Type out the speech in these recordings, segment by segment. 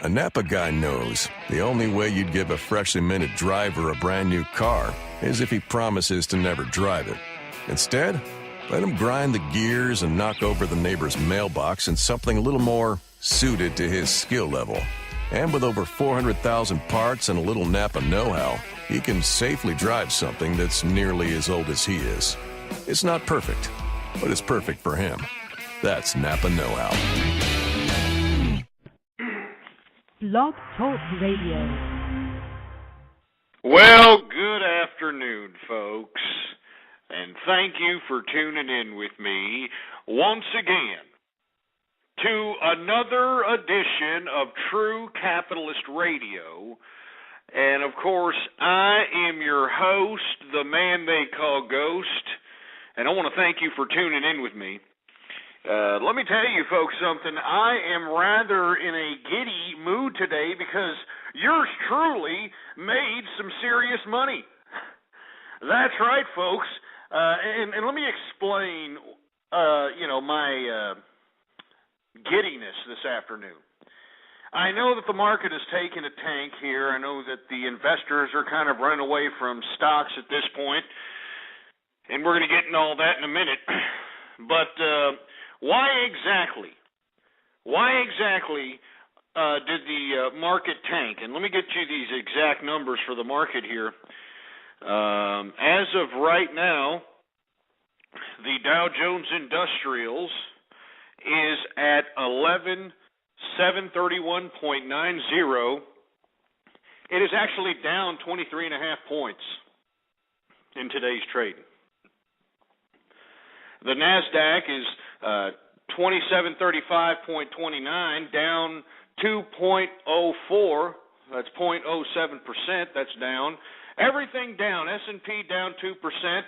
A Napa guy knows the only way you'd give a freshly minted driver a brand new car is if he promises to never drive it. Instead, let him grind the gears and knock over the neighbor's mailbox in something a little more suited to his skill level. And with over 400,000 parts and a little Napa know-how, he can safely drive something that's nearly as old as he is. It's not perfect, but it's perfect for him. That's Napa know-how. Blog Talk Radio. Well, good afternoon, folks, and thank you for tuning in with me once again to another edition of True Capitalist Radio. And, of course, I am your host, the man they call Ghost, and I want to thank you for tuning in with me. Let me tell you folks something. I am rather in a giddy mood today because yours truly made some serious money. That's right, folks. And let me explain, my giddiness this afternoon. I know that the market has taken a tank here. I know that the investors are kind of running away from stocks at this point, and we're going to get into all that in a minute. But why exactly did the market tank? And let me get you these exact numbers for the market here. As of right now, the Dow Jones Industrials is at 11,731.90. It is actually down 23.5 points in today's trade. The NASDAQ is 2735.29, down 2.04. That's 0.07%. That's down. Everything down. S&P down 2%.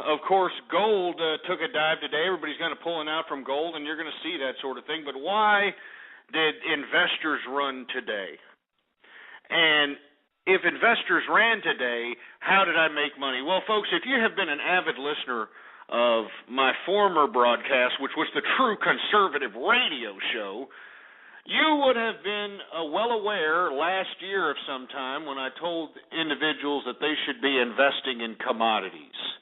Of course, gold took a dive today. Everybody's kind of pulling out from gold, and you're going to see that sort of thing. But why did investors run today? And if investors ran today, how did I make money? Well, folks, if you have been an avid listener of my former broadcast, which was the True Conservative Radio Show, you would have been well aware last year of some time when I told individuals that they should be investing in commodities.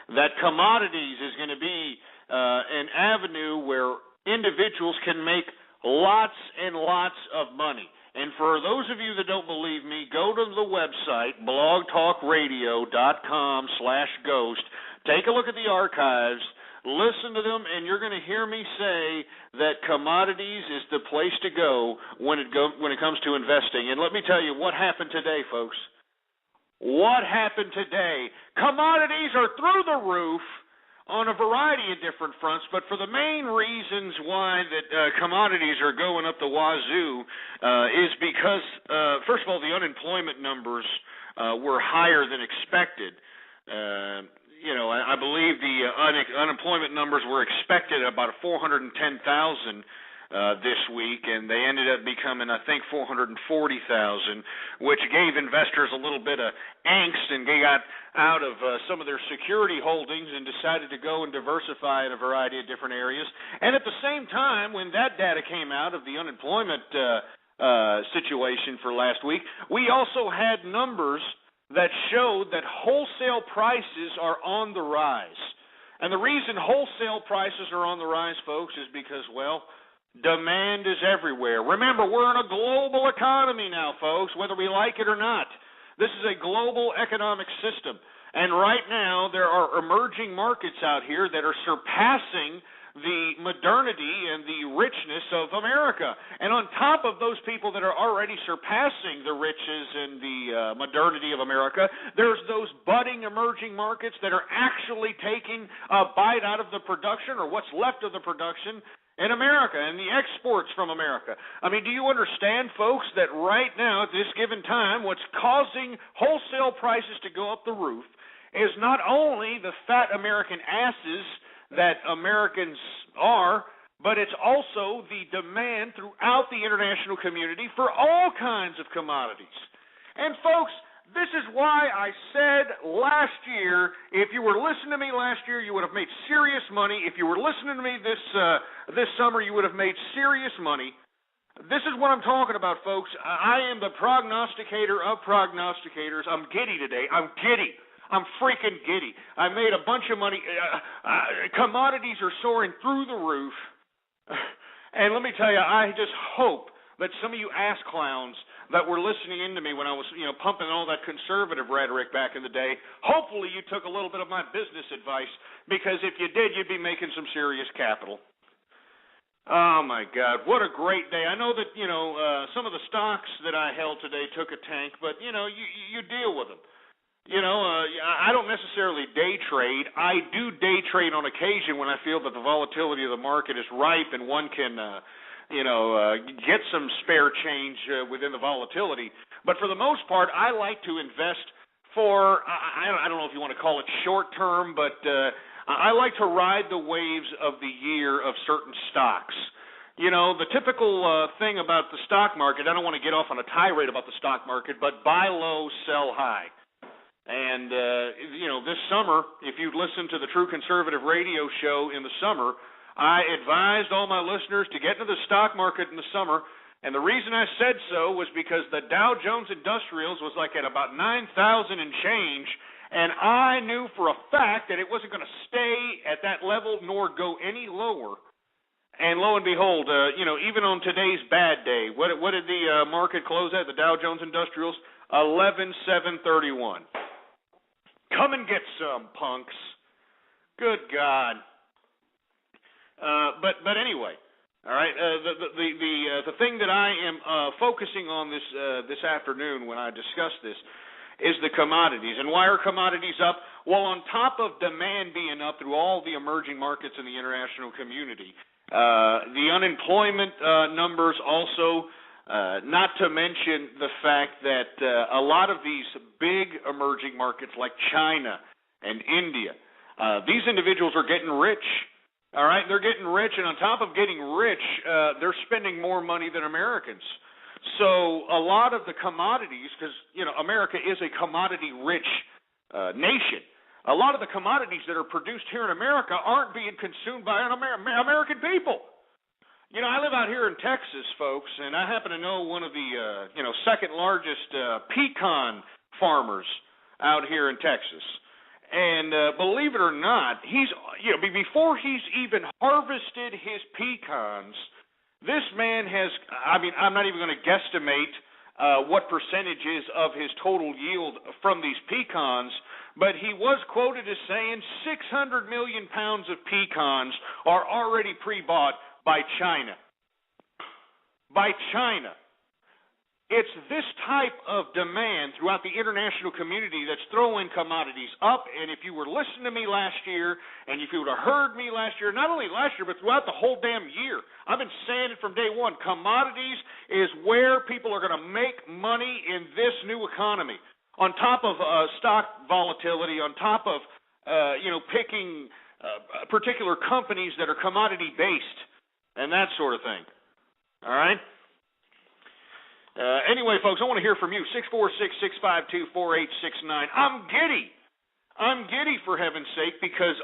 That commodities is going to be an avenue where individuals can make lots and lots of money. And for those of you that don't believe me, go to the website, blogtalkradio.com/ghost. Take a look at the archives, listen to them, and you're going to hear me say that commodities is the place to go when it comes to investing. And let me tell you what happened today, folks. What happened today? Commodities are through the roof on a variety of different fronts, but for the main reasons why that commodities are going up the wazoo is because, first of all, the unemployment numbers were higher than expected. I believe the unemployment numbers were expected at about 410,000 this week, and they ended up becoming, I think, 440,000, which gave investors a little bit of angst, and they got out of some of their security holdings and decided to go and diversify in a variety of different areas. And at the same time, when that data came out of the unemployment situation for last week, we also had numbers that showed that wholesale prices are on the rise. And the reason wholesale prices are on the rise, folks, is because, well, demand is everywhere. Remember, we're in a global economy now, folks, whether we like it or not. This is a global economic system. And right now, there are emerging markets out here that are surpassing the modernity and the richness of America. And on top of those people that are already surpassing the riches and the modernity of America, there's those budding emerging markets that are actually taking a bite out of the production or what's left of the production in America and the exports from America. I mean, do you understand, folks, that right now at this given time, what's causing wholesale prices to go up the roof is not only the fat American asses that Americans are, but it's also the demand throughout the international community for all kinds of commodities. And folks, This is why I said last year, if you were listening to me last year, you would have made serious money. If you were listening to me this summer, you would have made serious money. This is what I'm talking about, folks. I am the prognosticator of prognosticators. I'm giddy today. I'm giddy. I'm freaking giddy. I made a bunch of money. Commodities are soaring through the roof. And let me tell you, I just hope that some of you ass clowns that were listening in to me when I was, pumping all that conservative rhetoric back in the day, hopefully you took a little bit of my business advice, because if you did, you'd be making some serious capital. Oh, my God, what a great day. I know that, some of the stocks that I held today took a tank, but, you deal with them. I don't necessarily day trade. I do day trade on occasion when I feel that the volatility of the market is ripe and one can, get some spare change within the volatility. But for the most part, I like to invest for, I don't know if you want to call it short term, but I like to ride the waves of the year of certain stocks. The typical thing about the stock market, I don't want to get off on a tirade about the stock market, but buy low, sell high. And, this summer, if you've listened to the True Conservative radio show in the summer, I advised all my listeners to get into the stock market in the summer. And the reason I said so was because the Dow Jones Industrials was like at about 9,000 and change, and I knew for a fact that it wasn't going to stay at that level nor go any lower. And lo and behold, even on today's bad day, what did the market close at, the Dow Jones Industrials? 11,731. Come and get some, punks. Good God. But anyway, all right. The thing that I am focusing on this afternoon when I discuss this is the commodities. And why are commodities up? Well, on top of demand being up through all the emerging markets in the international community, the unemployment numbers also. Not to mention the fact that a lot of these big emerging markets like China and India, these individuals are getting rich. All right, they're getting rich, and on top of getting rich, they're spending more money than Americans. So a lot of the commodities, because America is a commodity-rich nation, a lot of the commodities that are produced here in America aren't being consumed by American people. I live out here in Texas, folks, and I happen to know one of the second largest pecan farmers out here in Texas. And believe it or not, before he's even harvested his pecans, this man has, I'm not even going to guesstimate what percentages of his total yield from these pecans, but he was quoted as saying 600 million pounds of pecans are already pre-bought by China. By China. It's this type of demand throughout the international community that's throwing commodities up. And if you were listening to me last year, and if you would have heard me last year, not only last year, but throughout the whole damn year, I've been saying it from day one. Commodities is where people are going to make money in this new economy. On top of stock volatility, on top of, picking particular companies that are commodity-based and that sort of thing. All right? Anyway, folks, I want to hear from you. 646-652-4869. I'm giddy, for heaven's sake, because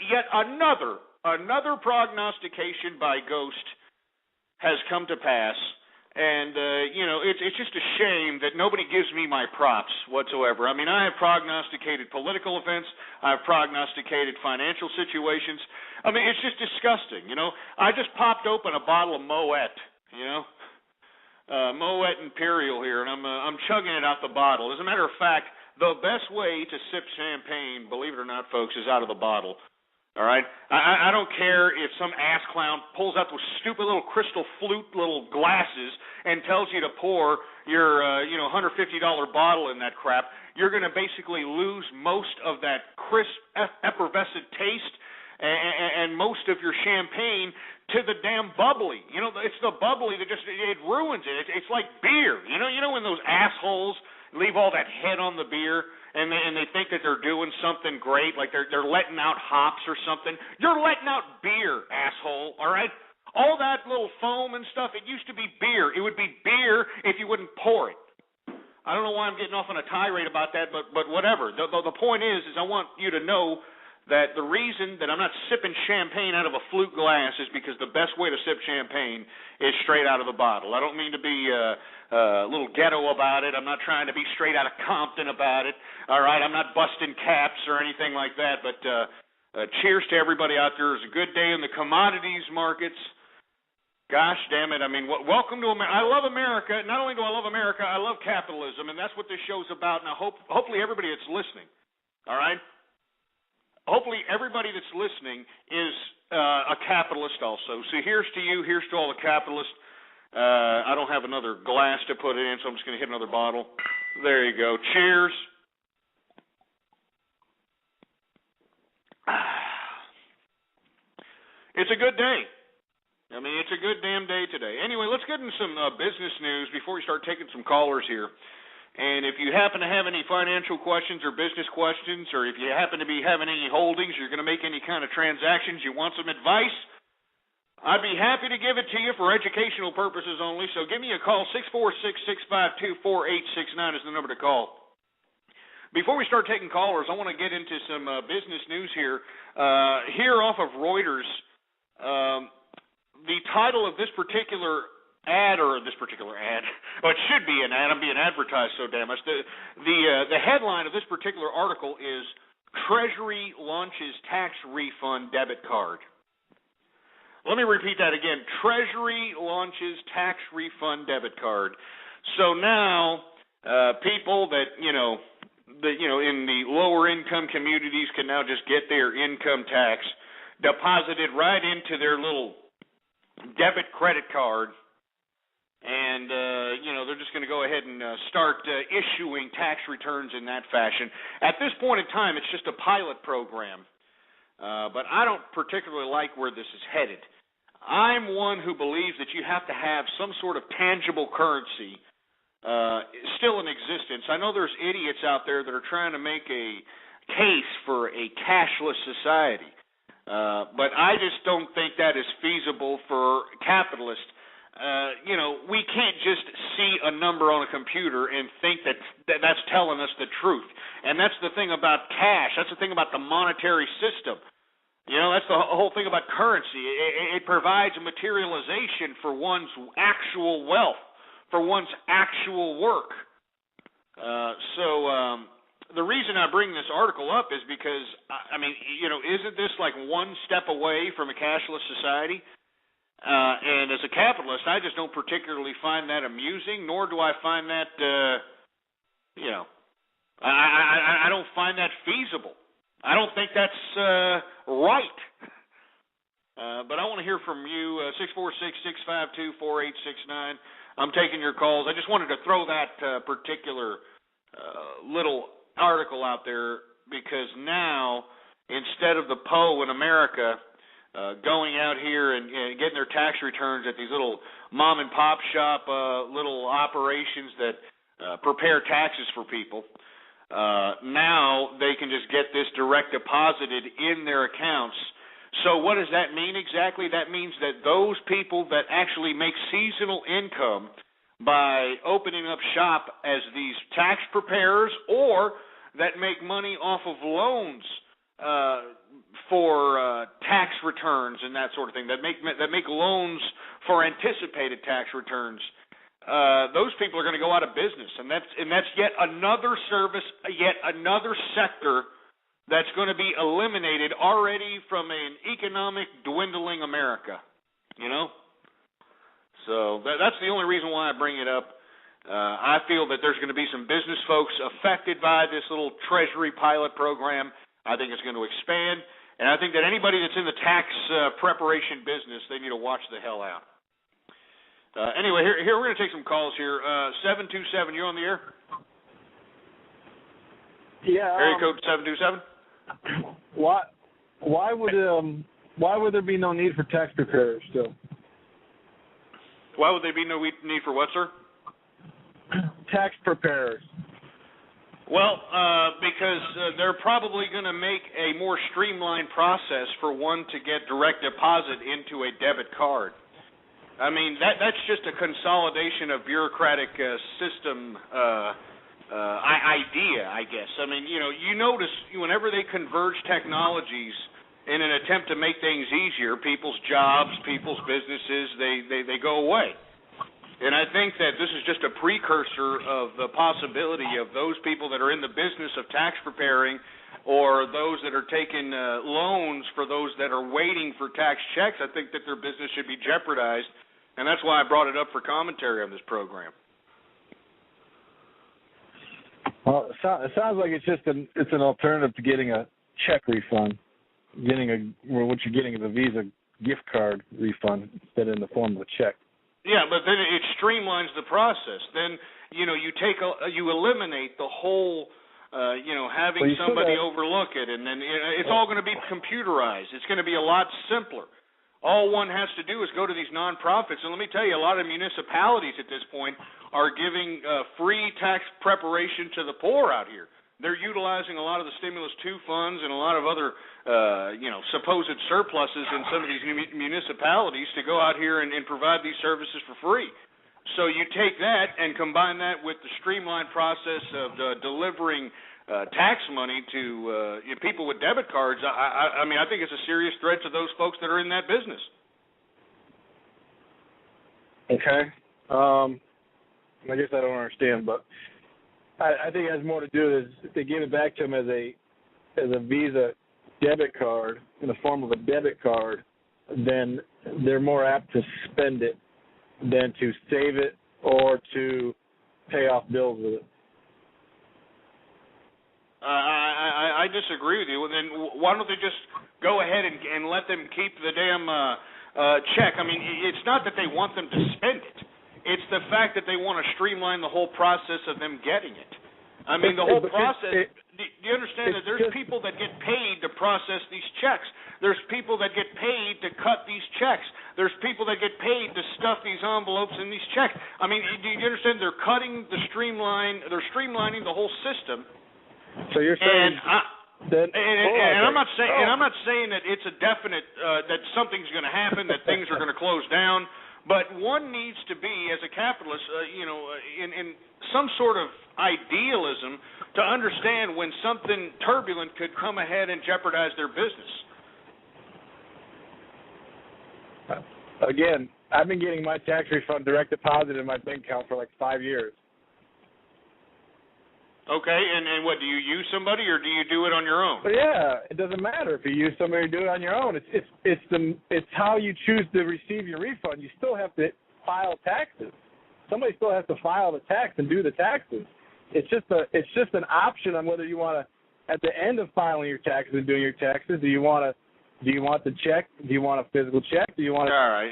yet another prognostication by Ghost has come to pass. And, it's just a shame that nobody gives me my props whatsoever. I have prognosticated political events. I've prognosticated financial situations. It's just disgusting, I just popped open a bottle of Moet, Moet Imperial here, and I'm chugging it out the bottle. As a matter of fact, the best way to sip champagne, believe it or not, folks, is out of the bottle. All right? I don't care if some ass clown pulls out those stupid little crystal flute little glasses and tells you to pour your $150 bottle in that crap. You're going to basically lose most of that crisp, effervescent taste and most of your champagne to the damn bubbly. It's the bubbly that it ruins it. It's like beer. You know when those assholes leave all that head on the beer and they think that they're doing something great, like they're letting out hops or something. You're letting out beer, asshole, all right? All that little foam and stuff, it used to be beer. It would be beer if you wouldn't pour it. I don't know why I'm getting off on a tirade about that, but whatever. The point is I want you to know that the reason that I'm not sipping champagne out of a flute glass is because the best way to sip champagne is straight out of the bottle. I don't mean to be a little ghetto about it. I'm not trying to be straight out of Compton about it. All right, I'm not busting caps or anything like that, but cheers to everybody out there. It's a good day in the commodities markets. Gosh damn it, I mean, welcome to America. I love America. Not only do I love America, I love capitalism, and that's what this show's about. Now, hopefully everybody that's listening, all right? Hopefully everybody that's listening is a capitalist also. So here's to you, here's to all the capitalists. I don't have another glass to put it in, so I'm just going to hit another bottle. There you go. Cheers. It's a good day. I mean, it's a good damn day today. Anyway, let's get into some business news before we start taking some callers here. And if you happen to have any financial questions or business questions, or if you happen to be having any holdings, you're going to make any kind of transactions, you want some advice, I'd be happy to give it to you for educational purposes only. So give me a call. 646-652-4869 is the number to call. Before we start taking callers, I want to get into some business news here. Here off of Reuters, the title of this particular ad, well, it should be an ad. I'm being advertised so damn much. The headline of this particular article is Treasury launches tax refund debit card. Let me repeat that again. Treasury launches tax refund debit card. So now people that in the lower income communities can now just get their income tax deposited right into their little debit credit card. And, they're just going to go ahead and start issuing tax returns in that fashion. At this point in time, it's just a pilot program. But I don't particularly like where this is headed. I'm one who believes that you have to have some sort of tangible currency still in existence. I know there's idiots out there that are trying to make a case for a cashless society. But I just don't think that is feasible for capitalists. We can't just see a number on a computer and think that's telling us the truth. And that's the thing about cash. That's the thing about the monetary system. That's the whole thing about currency. It provides a materialization for one's actual wealth, for one's actual work. The reason I bring this article up is because, isn't this like one step away from a cashless society? And as a capitalist, I just don't particularly find that amusing, nor do I find that, I don't find that feasible. I don't think that's right. But I want to hear from you, 646-652-4869. I'm taking your calls. I just wanted to throw that particular little article out there because now, instead of the Poe in America going out here and getting their tax returns at these little mom-and-pop shop little operations that prepare taxes for people, now they can just get this direct deposited in their accounts. So what does that mean exactly? That means that those people that actually make seasonal income by opening up shop as these tax preparers, or that make money off of loans for tax returns and that sort of thing, that make loans for anticipated tax returns, those people are going to go out of business, and that's yet another service, yet another sector that's going to be eliminated already from an economic dwindling America. So that's the only reason why I bring it up. I feel that there's going to be some business folks affected by this little Treasury pilot program. I think it's going to expand, and I think that anybody that's in the tax preparation business, they need to watch the hell out. Anyway, here we're going to take some calls here. 727, you're on the air? Yeah. Area code 727. Why would there be no need for tax preparers still? Why would there be no need for what, sir? Tax preparers. Well, because they're probably going to make a more streamlined process for one to get direct deposit into a debit card. I mean, that's just a consolidation of bureaucratic system idea, I guess. I mean, you notice whenever they converge technologies in an attempt to make things easier, people's jobs, people's businesses, they go away. And I think that this is just a precursor of the possibility of those people that are in the business of tax preparing, or those that are taking loans for those that are waiting for tax checks. I think that their business should be jeopardized, and that's why I brought it up for commentary on this program. Well, it sounds like it's an alternative to getting a check refund. What you're getting is a Visa gift card refund instead in the form of a check. Yeah, but then it streamlines the process. Then you eliminate the whole having somebody overlook it, and then it's all going to be computerized. It's going to be a lot simpler. All one has to do is go to these nonprofits, and let me tell you, a lot of municipalities at this point are giving free tax preparation to the poor out here. They're utilizing a lot of the Stimulus 2 funds and a lot of other, supposed surpluses in some of these municipalities to go out here and provide these services for free. So you take that and combine that with the streamlined process of delivering tax money to people with debit cards. I mean, I think it's a serious threat to those folks that are in that business. Okay. I guess I don't understand, but I think it has more to do with if they give it back to them as a Visa debit card in the form of a debit card, then they're more apt to spend it than to save it or to pay off bills with it. I disagree with you. Then why don't they just go ahead and let them keep the damn check? I mean, it's not that they want them to spend it. It's the fact that they want to streamline the whole process of them getting it. I mean, the whole process, do you understand that there's people that get paid to process these checks? There's people that get paid to cut these checks. There's people that get paid to stuff these envelopes in these checks. I mean, do you understand? They're streamlining the whole system. So you're saying I'm not saying that it's a definite that something's going to happen, that things are going to close down. But one needs to be, as a capitalist, in some sort of idealism to understand when something turbulent could come ahead and jeopardize their business. Again, I've been getting my tax refund direct deposit in my bank account for like 5 years. Okay, and what, do you use somebody or do you do it on your own? But yeah, it doesn't matter if you use somebody or do it on your own. It's how you choose to receive your refund. You still have to file taxes. Somebody still has to file the tax and do the taxes. It's just an option on whether you want to, at the end of filing your taxes and doing your taxes, do you want the check? Do you want a physical check? Do you want? All right,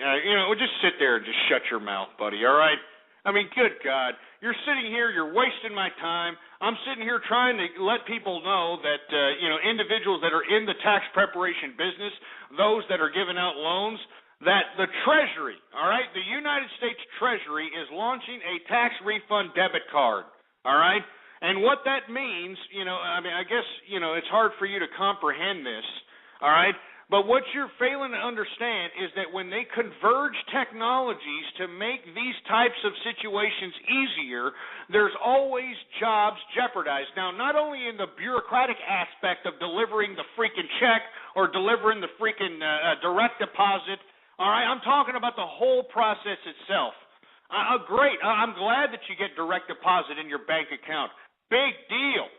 we'll just sit there and just shut your mouth, buddy. All right. I mean, good God. You're sitting here, you're wasting my time. I'm sitting here trying to let people know that, individuals that are in the tax preparation business, those that are giving out loans, that the Treasury, all right, the United States Treasury is launching a tax refund debit card, all right? And what that means, I guess, it's hard for you to comprehend this, all right? But what you're failing to understand is that when they converge technologies to make these types of situations easier, there's always jobs jeopardized. Now, not only in the bureaucratic aspect of delivering the freaking check or delivering the freaking direct deposit, all right, I'm talking about the whole process itself. Great. I'm glad that you get direct deposit in your bank account. Big deal.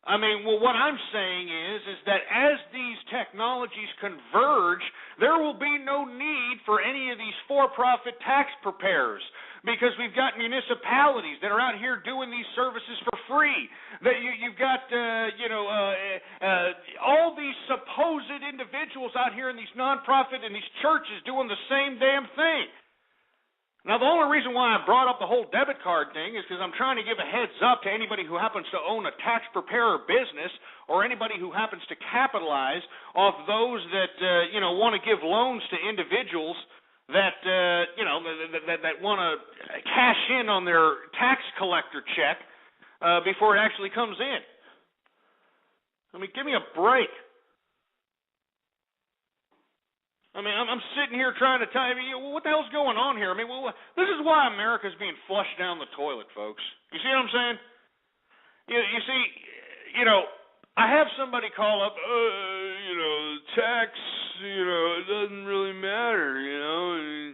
I mean, well, what I'm saying is that as these technologies converge, there will be no need for any of these for-profit tax preparers because we've got municipalities that are out here doing these services for free. That you've got, all these supposed individuals out here in these nonprofit and these churches doing the same damn thing. Now, the only reason why I brought up the whole debit card thing is because I'm trying to give a heads up to anybody who happens to own a tax preparer business or anybody who happens to capitalize off those that, want to give loans to individuals that, that want to cash in on their tax collector check before it actually comes in. I mean, give me a break. I mean, I'm sitting here trying to tell you, what the hell's going on here? I mean, this is why America's being flushed down the toilet, folks. You see what I'm saying? You see, I have somebody call up, tax, it doesn't really matter,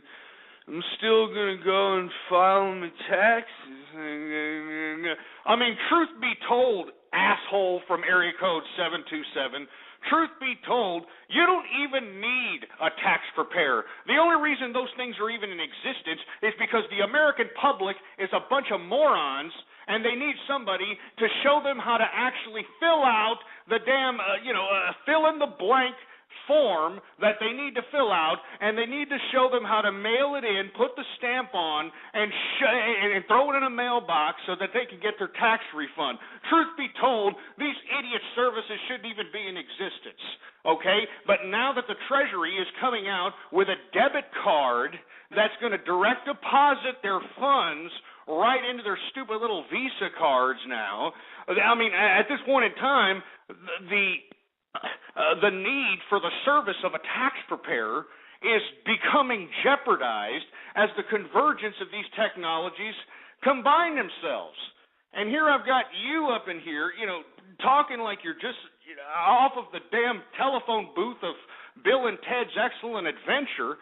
I'm still going to go and file my taxes. I mean, truth be told, asshole from area code 727, truth be told, you don't even need a tax preparer. The only reason those things are even in existence is because the American public is a bunch of morons, and they need somebody to show them how to actually fill out the damn, fill in the blank form that they need to fill out, and they need to show them how to mail it in, put the stamp on, and throw it in a mailbox so that they can get their tax refund. Truth be told, these idiot services shouldn't even be in existence, okay? But now that the Treasury is coming out with a debit card that's going to direct deposit their funds right into their stupid little Visa cards now, I mean, at this point in time, the need for the service of a tax preparer is becoming jeopardized as the convergence of these technologies combine themselves. And here I've got you up in here, talking like you're just off of the damn telephone booth of Bill and Ted's Excellent Adventure,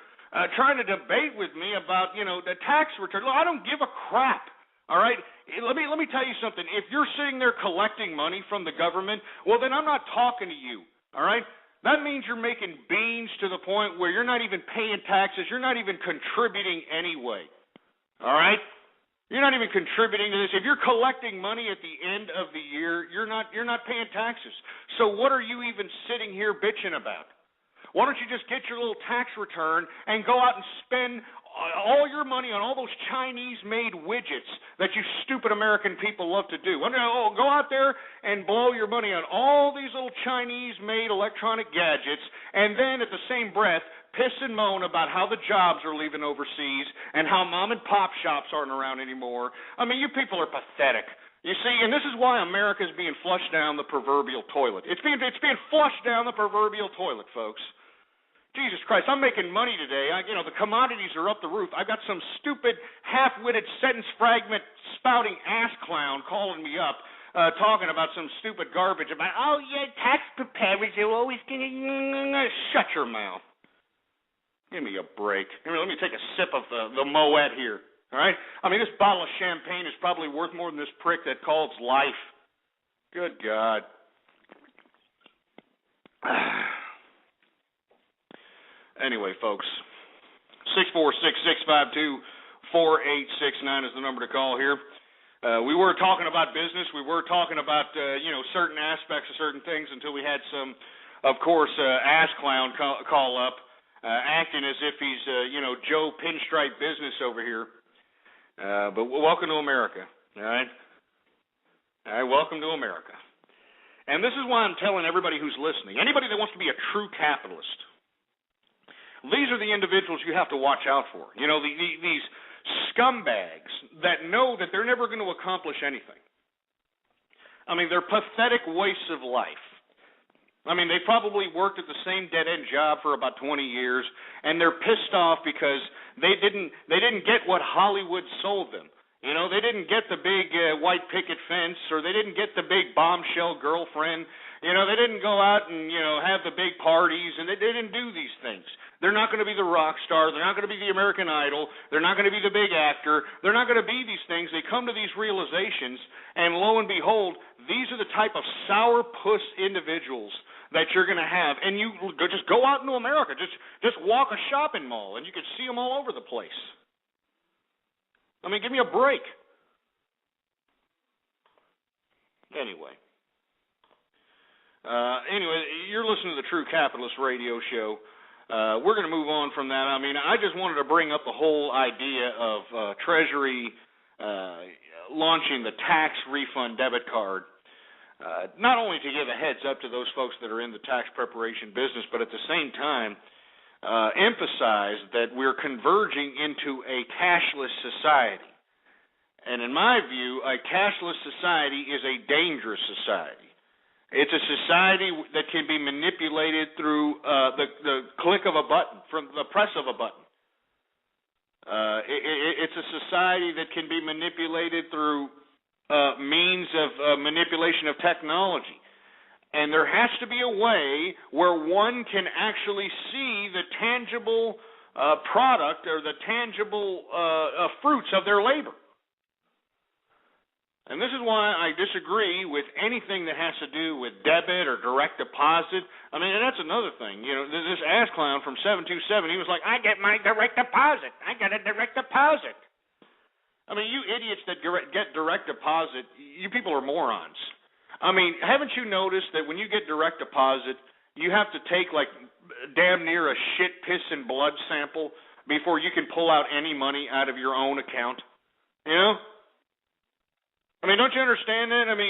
trying to debate with me about, the tax return. Look, I don't give a crap. All right, let me tell you something. If you're sitting there collecting money from the government, well, then I'm not talking to you. All right, that means you're making beans to the point where you're not even paying taxes. You're not even contributing anyway. All right, you're not even contributing to this. If you're collecting money at the end of the year, you're not paying taxes. So what are you even sitting here bitching about? Why don't you just get your little tax return and go out and spend all your money on all those Chinese-made widgets that you stupid American people love to do? Go out there and blow your money on all these little Chinese-made electronic gadgets, and then at the same breath piss and moan about how the jobs are leaving overseas and how mom-and-pop shops aren't around anymore. I mean, you people are pathetic. You see, and this is why America is being flushed down the proverbial toilet. It's being flushed down the proverbial toilet, folks. Jesus Christ, I'm making money today. The commodities are up the roof. I've got some stupid, half-witted, sentence fragment spouting ass clown calling me up, talking about some stupid garbage about, tax preparers are always going to... Shut your mouth. Give me a break. Let me take a sip of the Moet here, all right? I mean, this bottle of champagne is probably worth more than this prick that calls life. Good God. Anyway, folks, 646-652-4869 is the number to call here. We were talking about business. We were talking about, certain aspects of certain things until we had some, of course, ass clown call up, acting as if he's, Joe Pinstripe Business over here. But welcome to America, all right? All right, welcome to America. And this is why I'm telling everybody who's listening, anybody that wants to be a true capitalist, these are the individuals you have to watch out for. These scumbags that know that they're never going to accomplish anything. I mean, they're pathetic wastes of life. I mean, they probably worked at the same dead-end job for about 20 years, and they're pissed off because they didn't get what Hollywood sold them. They didn't get the big white picket fence, or they didn't get the big bombshell girlfriend. They didn't go out and, have the big parties, and they didn't do these things. They're not going to be the rock star. They're not going to be the American Idol. They're not going to be the big actor. They're not going to be these things. They come to these realizations, and lo and behold, these are the type of sourpuss individuals that you're going to have. And you just go out into America. Just walk a shopping mall, and you can see them all over the place. I mean, give me a break. Anyway, you're listening to the True Capitalist Radio Show. We're going to move on from that. I mean, I just wanted to bring up the whole idea of Treasury launching the tax refund debit card, not only to give a heads up to those folks that are in the tax preparation business, but at the same time emphasize that we're converging into a cashless society. And in my view, a cashless society is a dangerous society. It's a society that can be manipulated through the click of a button, from the press of a button. It's a society that can be manipulated through means of manipulation of technology. And there has to be a way where one can actually see the tangible product or the tangible fruits of their labor. And this is why I disagree with anything that has to do with debit or direct deposit. I mean, and that's another thing. You know, this ass clown from 727, he was like, I get my direct deposit. I got a direct deposit. I mean, you idiots that get direct deposit, you people are morons. I mean, haven't you noticed that when you get direct deposit, you have to take like damn near a shit, piss, and blood sample before you can pull out any money out of your own account? You know? I mean, don't you understand that? I mean,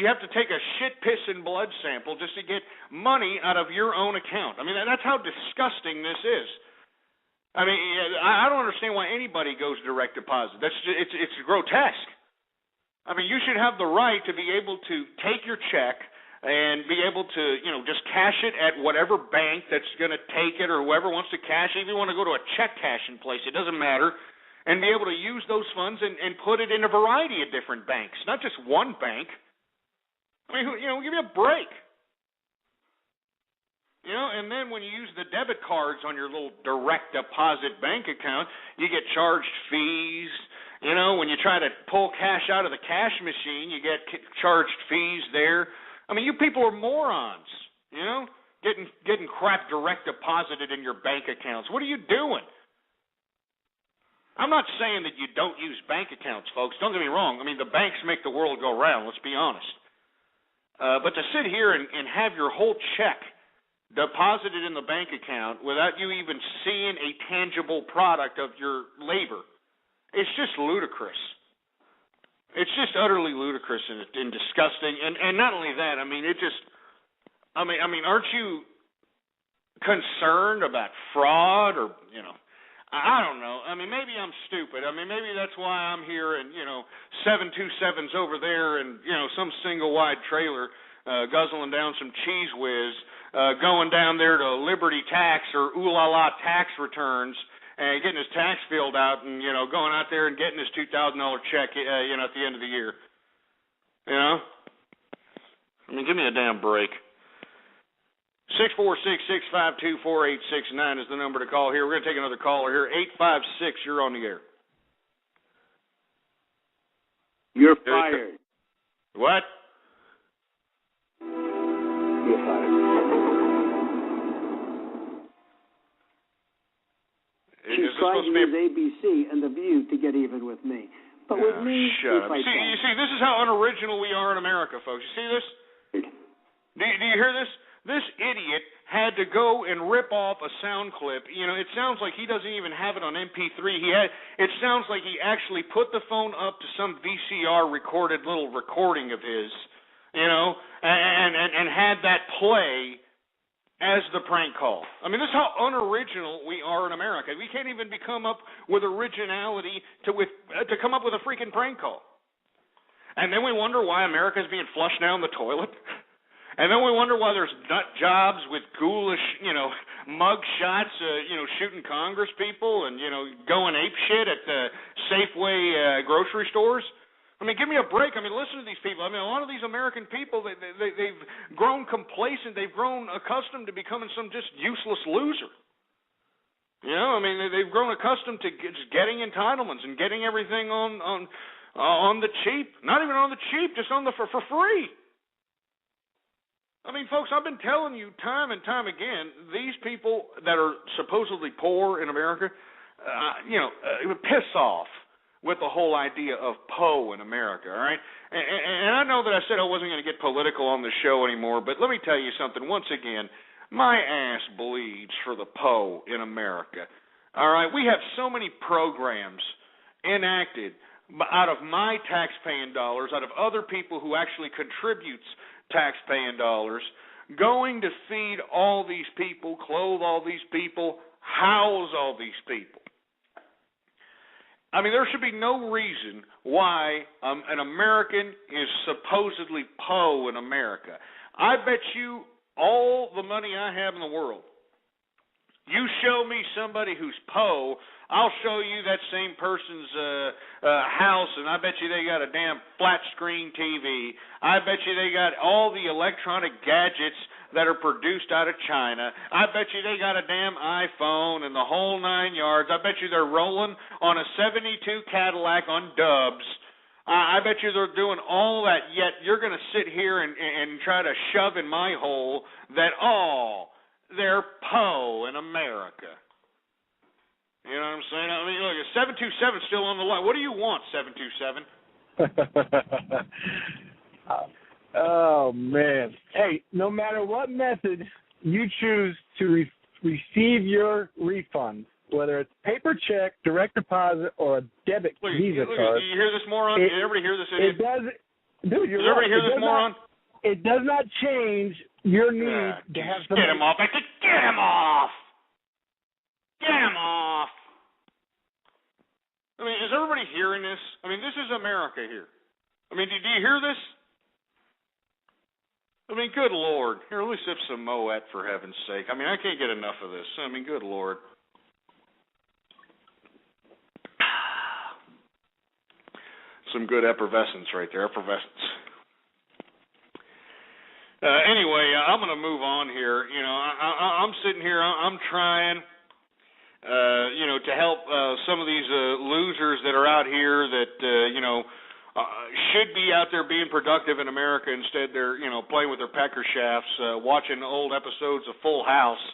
you have to take a shit, piss, and blood sample just to get money out of your own account. I mean, that's how disgusting this is. I mean, I don't understand why anybody goes direct deposit. It's grotesque. I mean, you should have the right to be able to take your check and be able to, you know, just cash it at whatever bank that's going to take it or whoever wants to cash it. If you want to go to a check cashing place, it doesn't matter. And be able to use those funds and put it in a variety of different banks, not just one bank. I mean, you know, give me a break. You know, and then when you use the debit cards on your little direct deposit bank account, you get charged fees. You know, when you try to pull cash out of the cash machine, you get charged fees there. I mean, you people are morons, you know, getting crap direct deposited in your bank accounts. What are you doing? I'm not saying that you don't use bank accounts, folks. Don't get me wrong. I mean, the banks make the world go round, let's be honest. But to sit here and have your whole check deposited in the bank account without you even seeing a tangible product of your labor, it's just ludicrous. It's just utterly ludicrous and disgusting. And not only that, I mean, aren't you concerned about fraud or, you know, I don't know. I mean, maybe I'm stupid. I mean, maybe that's why I'm here and, you know, 727's over there and, you know, some single-wide trailer guzzling down some cheese whiz, going down there to Liberty Tax or Ooh La La tax returns and getting his tax filled out and, you know, going out there and getting his $2,000 check, you know, at the end of the year. You know? I mean, give me a damn break. 646-652-4869 is the number to call here. We're going to take another caller here. 856, you're on the air. You're fired. What? You're fired. She's trying to use ABC and The View to get even with me. But with me, shut up. You see, this is how unoriginal we are in America, folks. You see this? Do you hear this? This idiot had to go and rip off a sound clip. You know, it sounds like he doesn't even have it on MP3. It sounds like he actually put the phone up to some VCR recorded little recording of his, you know, and had that play as the prank call. I mean, this is how unoriginal we are in America. We can't even come up with originality to come up with a freaking prank call. And then we wonder why America is being flushed down the toilet. And then we wonder why there's nut jobs with ghoulish, you know, mug shots, you know, shooting Congress people and, you know, going ape shit at the Safeway grocery stores. I mean, give me a break. I mean, listen to these people. I mean, a lot of these American people, they've grown complacent. They've grown accustomed to becoming some just useless loser. You know, I mean, they've grown accustomed to just getting entitlements and getting everything on the cheap. Not even on the cheap, just on the for free. I mean, folks, I've been telling you time and time again, these people that are supposedly poor in America, you know, piss off with the whole idea of Poe in America, all right? And I know that I said I wasn't going to get political on the show anymore, but let me tell you something. Once again, my ass bleeds for the Poe in America, all right? We have so many programs enacted out of my tax-paying dollars, out of other people who actually contributes tax-paying dollars, going to feed all these people, clothe all these people, house all these people. I mean, there should be no reason why an American is supposedly Poe in America. I bet you all the money I have in the world, You show me somebody who's po, I'll show you that same person's house, and I bet you they got a damn flat screen TV. I bet you they got all the electronic gadgets that are produced out of China. I bet you they got a damn iPhone and the whole 9 yards. I bet you they're rolling on a 72 Cadillac on dubs. I bet you they're doing all that, yet you're going to sit here and try to shove in my hole that, they're po in America. You know what I'm saying? I mean, look, 727's still on the line. What do you want, 727? Oh, man. Hey, no matter what method you choose to receive your refund, whether it's paper check, direct deposit, or a debit Visa card. You hear this moron? Did everybody hear this idiot? It does. Dude, you're Does everybody hear this moron? It does not change your need to have somebody. Get him off. Get him off. Get him off. I mean, is everybody hearing this? I mean, this is America here. I mean, do you hear this? I mean, good Lord. Here, let me sip some Moet, for heaven's sake. I mean, I can't get enough of this. I mean, good Lord. Some good effervescence right there. Effervescence. Anyway, I'm going to move on here. You know, I'm sitting here. I'm trying, to help some of these losers that are out here that, should be out there being productive in America. Instead, they're, playing with their pecker shafts, watching old episodes of Full House.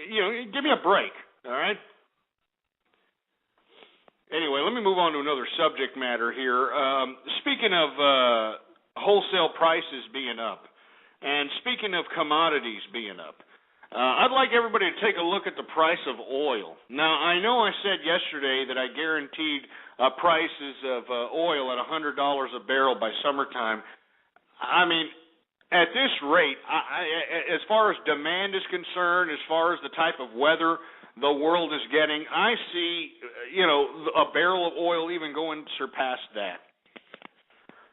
Give me a break, all right? Anyway, let me move on to another subject matter here. Speaking of wholesale prices being up, and speaking of commodities being up, I'd like everybody to take a look at the price of oil. Now, I know I said yesterday that I guaranteed prices of oil at $100 a barrel by summertime. I mean, at this rate, as far as demand is concerned, as far as the type of weather the world is getting, I see, a barrel of oil even going to surpass that.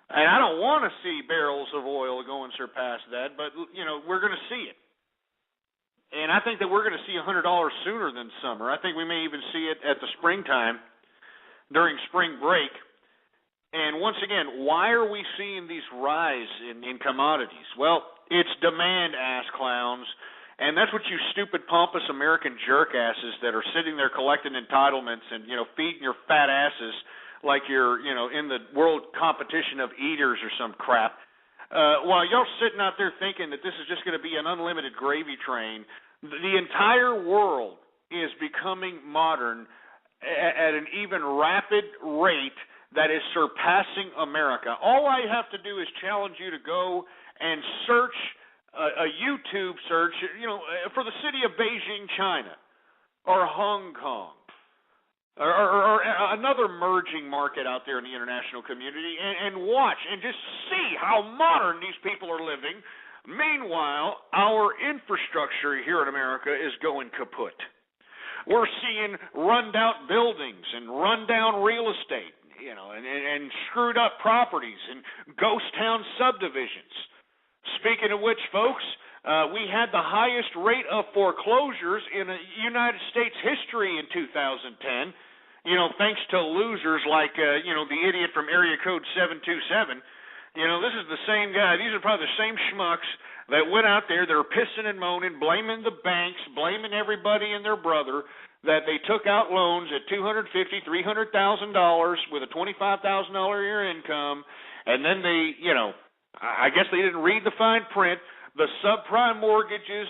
And I don't want to see barrels of oil go and surpass that, but, we're going to see it. And I think that we're going to see $100 sooner than summer. I think we may even see it at the springtime during spring break. And once again, why are we seeing these rise in commodities? Well, it's demand, ass clowns. And that's what you stupid, pompous American jerkasses that are sitting there collecting entitlements and, feeding your fat asses like you're, in the world competition of eaters or some crap. While y'all sitting out there thinking that this is just going to be an unlimited gravy train, the entire world is becoming modern at an even rapid rate that is surpassing America. All I have to do is challenge you to go and search a YouTube search, for the city of Beijing, China, or Hong Kong, or another emerging market out there in the international community, and watch and just see how modern these people are living. Meanwhile, our infrastructure here in America is going kaput. We're seeing run-down buildings and run-down real estate, and screwed up properties and ghost town subdivisions. Speaking of which, folks, we had the highest rate of foreclosures in United States history in 2010, thanks to losers like, the idiot from area code 727. This is the same guy. These are probably the same schmucks that went out there that are pissing and moaning, blaming the banks, blaming everybody and their brother, that they took out loans at $250,000, $300,000 with a $25,000 a year income, and then they, I guess they didn't read the fine print. The subprime mortgages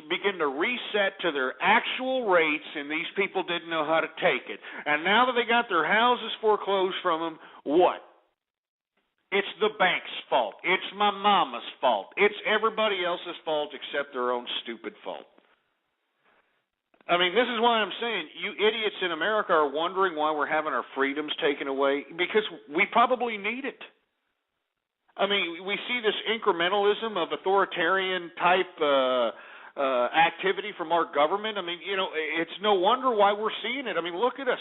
begin to reset to their actual rates, and these people didn't know how to take it. And now that they got their houses foreclosed from them, what? It's the bank's fault. It's my mama's fault. It's everybody else's fault except their own stupid fault. I mean, this is why I'm saying you idiots in America are wondering why we're having our freedoms taken away, because we probably need it. I mean, we see this incrementalism of authoritarian type activity from our government. I mean, it's no wonder why we're seeing it. I mean, look at us.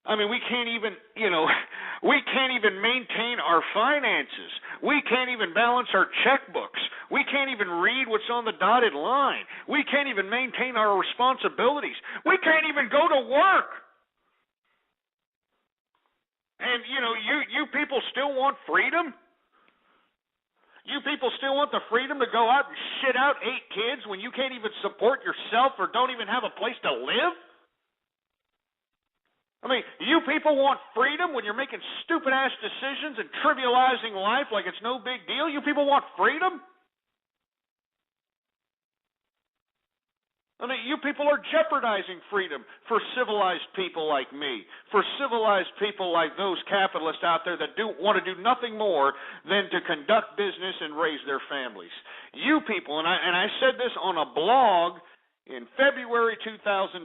I mean, we can't even, we can't even maintain our finances. We can't even balance our checkbooks. We can't even read what's on the dotted line. We can't even maintain our responsibilities. We can't even go to work. And, you people still want freedom? You people still want the freedom to go out and shit out 8 kids when you can't even support yourself or don't even have a place to live? I mean, you people want freedom when you're making stupid-ass decisions and trivializing life like it's no big deal? You people want freedom? I mean, you people are jeopardizing freedom for civilized people like me, for civilized people like those capitalists out there that want to do nothing more than to conduct business and raise their families. You people, and I said this on a blog in February 2010,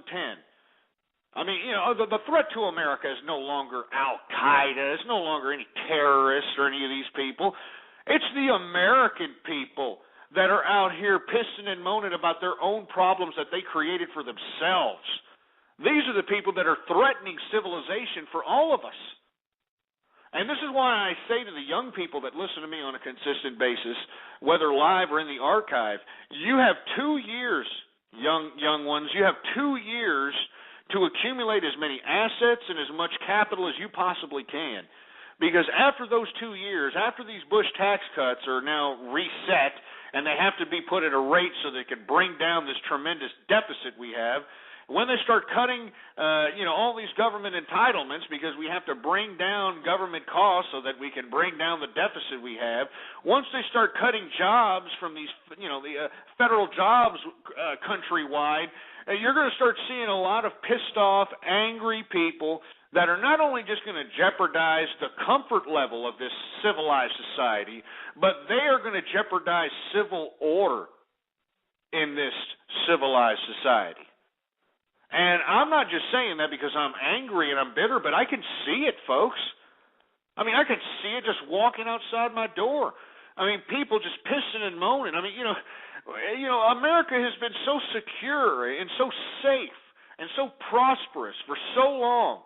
I mean, the threat to America is no longer Al-Qaeda. It's no longer any terrorists or any of these people. It's the American people that are out here pissing and moaning about their own problems that they created for themselves. These are the people that are threatening civilization for all of us. And this is why I say to the young people that listen to me on a consistent basis, whether live or in the archive, you have 2 years, young ones, you have 2 years to accumulate as many assets and as much capital as you possibly can. Because after those 2 years, after these Bush tax cuts are now reset and they have to be put at a rate so they can bring down this tremendous deficit we have, when they start cutting, all these government entitlements, because we have to bring down government costs so that we can bring down the deficit we have, once they start cutting jobs from these, the federal jobs countrywide, you're going to start seeing a lot of pissed off, angry people that are not only just going to jeopardize the comfort level of this civilized society, but they are going to jeopardize civil order in this civilized society. And I'm not just saying that because I'm angry and I'm bitter, but I can see it, folks. I mean, I can see it just walking outside my door. I mean, people just pissing and moaning. I mean, America has been so secure and so safe and so prosperous for so long.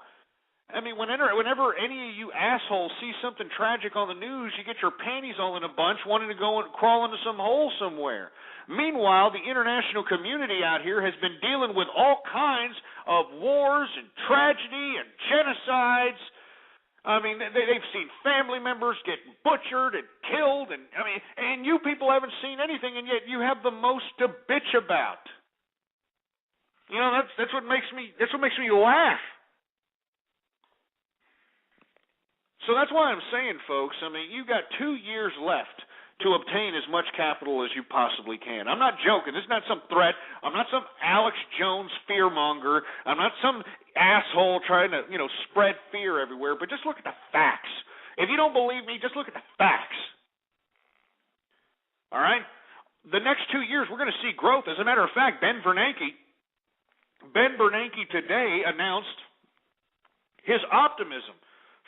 I mean, whenever any of you assholes see something tragic on the news, you get your panties all in a bunch wanting to go and crawl into some hole somewhere. Meanwhile, the international community out here has been dealing with all kinds of wars and tragedy and genocides. I mean, they've seen family members get butchered and killed, and you people haven't seen anything, and yet you have the most to bitch about. That's what makes me laugh. So that's why I'm saying, folks, I mean, you've got 2 years left to obtain as much capital as you possibly can. I'm not joking. This is not some threat. I'm not some Alex Jones fearmonger. I'm not some asshole trying to, spread fear everywhere. But just look at the facts. If you don't believe me, just look at the facts. All right? The next 2 years, we're going to see growth. As a matter of fact, Ben Bernanke today announced his optimism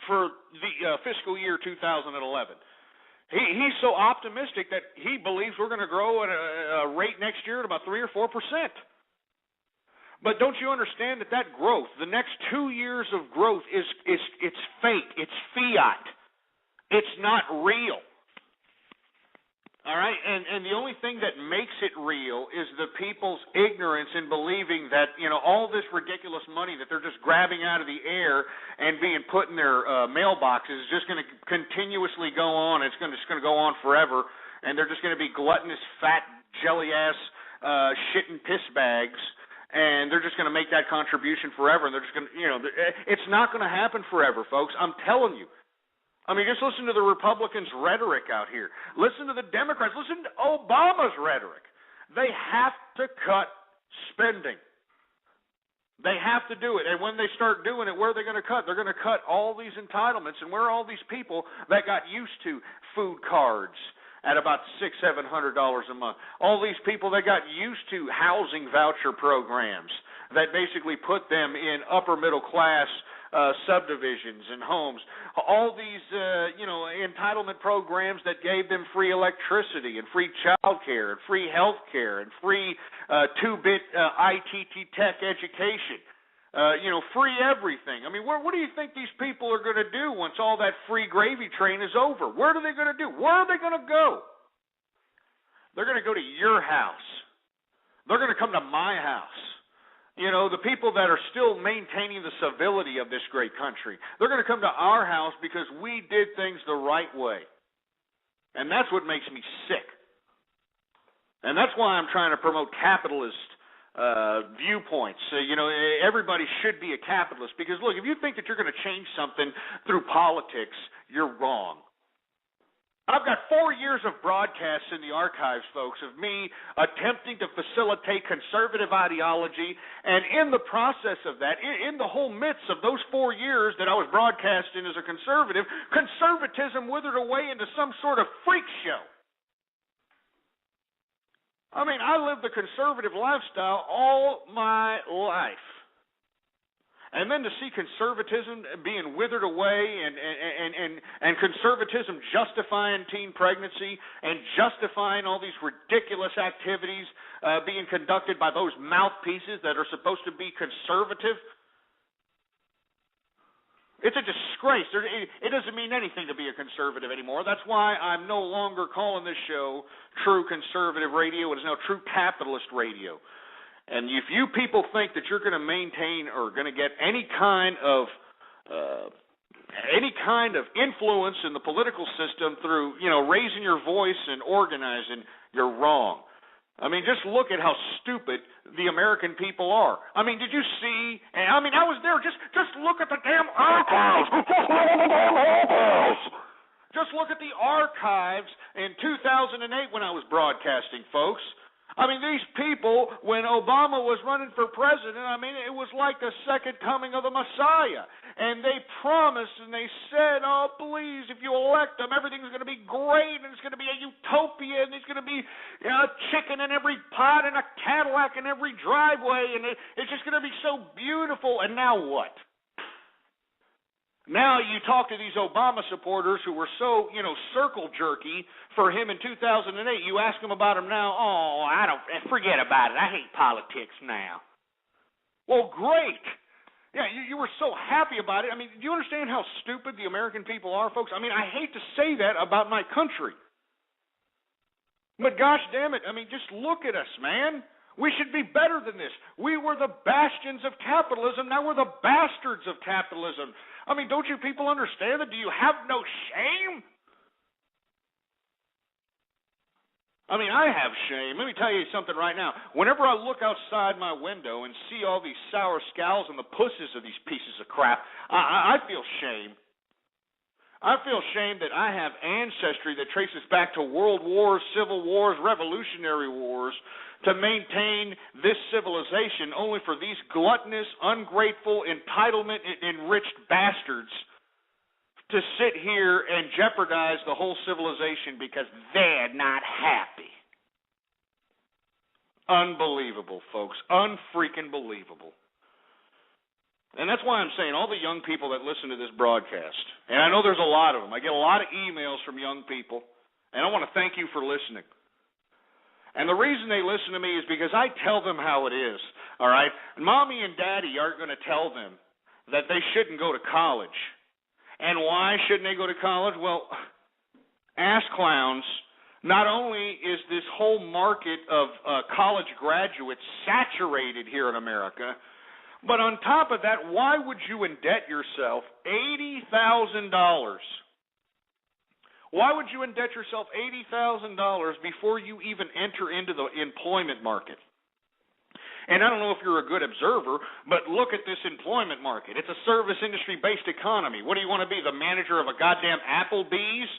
for the fiscal year 2011. He's so optimistic that he believes we're going to grow at a rate next year at about 3 or 4%. But don't you understand that growth, the next 2 years of growth, it's fake, it's fiat, it's not real. All right, and the only thing that makes it real is the people's ignorance in believing that all this ridiculous money that they're just grabbing out of the air and being put in their mailboxes is just going to continuously go on. It's just going to go on forever, and they're just going to be gluttonous, fat, jelly ass shit and piss bags, and they're just going to make that contribution forever. And they're just going to, it's not going to happen forever, folks. I'm telling you. I mean, just listen to the Republicans' rhetoric out here. Listen to the Democrats. Listen to Obama's rhetoric. They have to cut spending. They have to do it. And when they start doing it, where are they going to cut? They're going to cut all these entitlements. And where are all these people that got used to food cards at about $600-700 a month? All these people that got used to housing voucher programs that basically put them in upper middle class subdivisions and homes, all these entitlement programs that gave them free electricity and free child care and free health care and free 2-bit ITT tech education. free everything. I mean, what do you think these people are going to do once all that free gravy train is over? What are they going to do? Where are they going to go? They're going to go to your house. They're going to come to my house. The people that are still maintaining the civility of this great country, they're going to come to our house because we did things the right way. And that's what makes me sick. And that's why I'm trying to promote capitalist viewpoints. Everybody should be a capitalist because, look, if you think that you're going to change something through politics, you're wrong. I've got 4 years of broadcasts in the archives, folks, of me attempting to facilitate conservative ideology, and in the process of that, in the whole midst of those 4 years that I was broadcasting as a conservative, conservatism withered away into some sort of freak show. I mean, I lived the conservative lifestyle all my life. And then to see conservatism being withered away and conservatism justifying teen pregnancy and justifying all these ridiculous activities being conducted by those mouthpieces that are supposed to be conservative, it's a disgrace. It doesn't mean anything to be a conservative anymore. That's why I'm no longer calling this show True Conservative Radio. It is now True Capitalist Radio. And if you people think that you're going to maintain or going to get any kind of influence in the political system through, raising your voice and organizing, you're wrong. I mean, just look at how stupid the American people are. I mean, did you see? I mean, I was there. Just look at the damn archives. Just look at the archives in 2008 when I was broadcasting, folks. I mean, these people, when Obama was running for president, I mean, it was like the second coming of the Messiah. And they promised and they said, oh, please, if you elect him, everything's going to be great and it's going to be a utopia and there's going to be a chicken in every pot and a Cadillac in every driveway and it's just going to be so beautiful. And now what? Now you talk to these Obama supporters who were so, circle jerky for him in 2008. You ask them about him now. Oh, forget about it. I hate politics now. Well, great. Yeah, you were so happy about it. I mean, do you understand how stupid the American people are, folks? I mean, I hate to say that about my country. But gosh damn it, I mean, just look at us, man. We should be better than this. We were the bastions of capitalism. Now we're the bastards of capitalism. I mean, don't you people understand that? Do you have no shame? I mean, I have shame. Let me tell you something right now. Whenever I look outside my window and see all these sour scowls and the pusses of these pieces of crap, I feel shame. I feel shame that I have ancestry that traces back to world wars, civil wars, revolutionary wars, to maintain this civilization only for these gluttonous, ungrateful, entitlement-enriched bastards to sit here and jeopardize the whole civilization because they're not happy. Unbelievable, folks. Unfreaking believable. And that's why I'm saying all the young people that listen to this broadcast, and I know there's a lot of them. I get a lot of emails from young people, and I want to thank you for listening. And the reason they listen to me is because I tell them how it is, all right? Mommy and Daddy aren't going to tell them that they shouldn't go to college. And why shouldn't they go to college? Well, ass clowns, not only is this whole market of college graduates saturated here in America, but on top of that, why would you indebt yourself $80,000? Why would you indebt yourself $80,000 before you even enter into the employment market? And I don't know if you're a good observer, but look at this employment market. It's a service industry-based economy. What do you want to be, the manager of a goddamn Applebee's?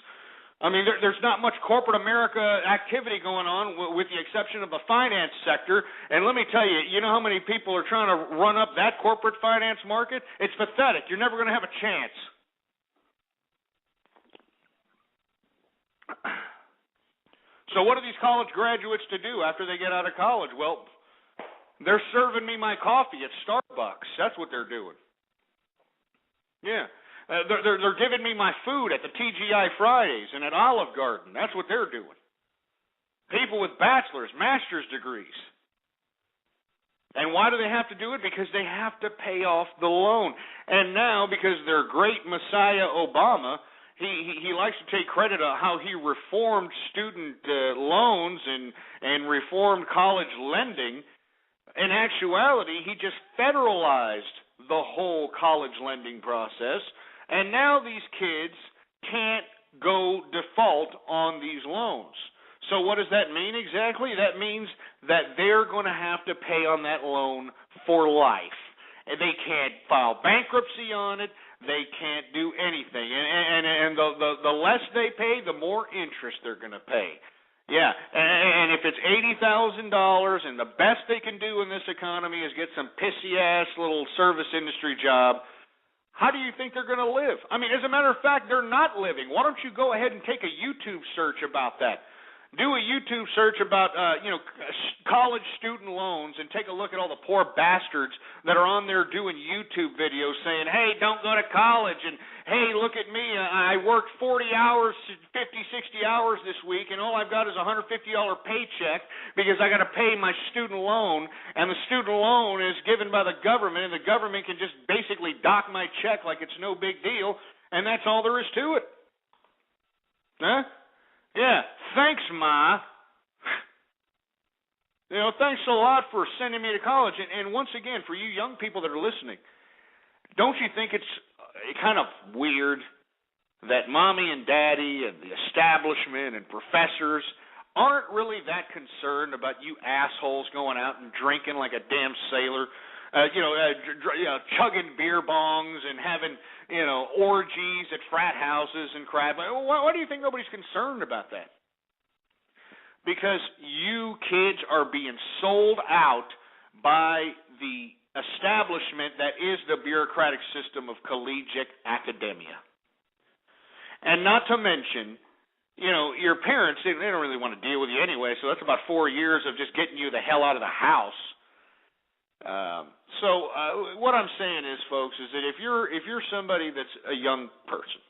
I mean, there's not much corporate America activity going on with the exception of the finance sector. And let me tell you, you know how many people are trying to run up that corporate finance market? It's pathetic. You're never going to have a chance. So what are these college graduates to do after they get out of college? Well, they're serving me my coffee at Starbucks. That's what they're doing. Yeah. They're giving me my food at the TGI Fridays and at Olive Garden. That's what they're doing. People with bachelor's, master's degrees. And why do they have to do it? Because they have to pay off the loan. And now, because their great Messiah Obama, he likes to take credit on how he reformed student loans and reformed college lending. In actuality, he just federalized the whole college lending process. And now these kids can't go default on these loans. So what does that mean exactly? That means that they're going to have to pay on that loan for life. And they can't file bankruptcy on it. They can't do anything. And the less they pay, the more interest they're going to pay. Yeah, and if it's $80,000 and the best they can do in this economy is get some pissy-ass little service industry job, how do you think they're going to live? I mean, as a matter of fact, they're not living. Why don't you go ahead and take a YouTube search about that? Do a YouTube search about, college student loans and take a look at all the poor bastards that are on there doing YouTube videos saying, hey, don't go to college, and hey, look at me, I worked 40 hours, 50, 60 hours this week, and all I've got is a $150 paycheck because I got to pay my student loan, and the student loan is given by the government, and the government can just basically dock my check like it's no big deal, and that's all there is to it. Huh? Yeah, thanks, Ma. Thanks a lot for sending me to college. And once again, for you young people that are listening, don't you think it's kind of weird that Mommy and Daddy and the establishment and professors aren't really that concerned about you assholes going out and drinking like a damn sailor, chugging beer bongs and having orgies at frat houses and crap? Why do you think nobody's concerned about that? Because you kids are being sold out by the establishment that is the bureaucratic system of collegiate academia. And not to mention, your parents, they don't really want to deal with you anyway, so that's about 4 years of just getting you the hell out of the house. So what I'm saying is, folks, is that if you're somebody that's a young person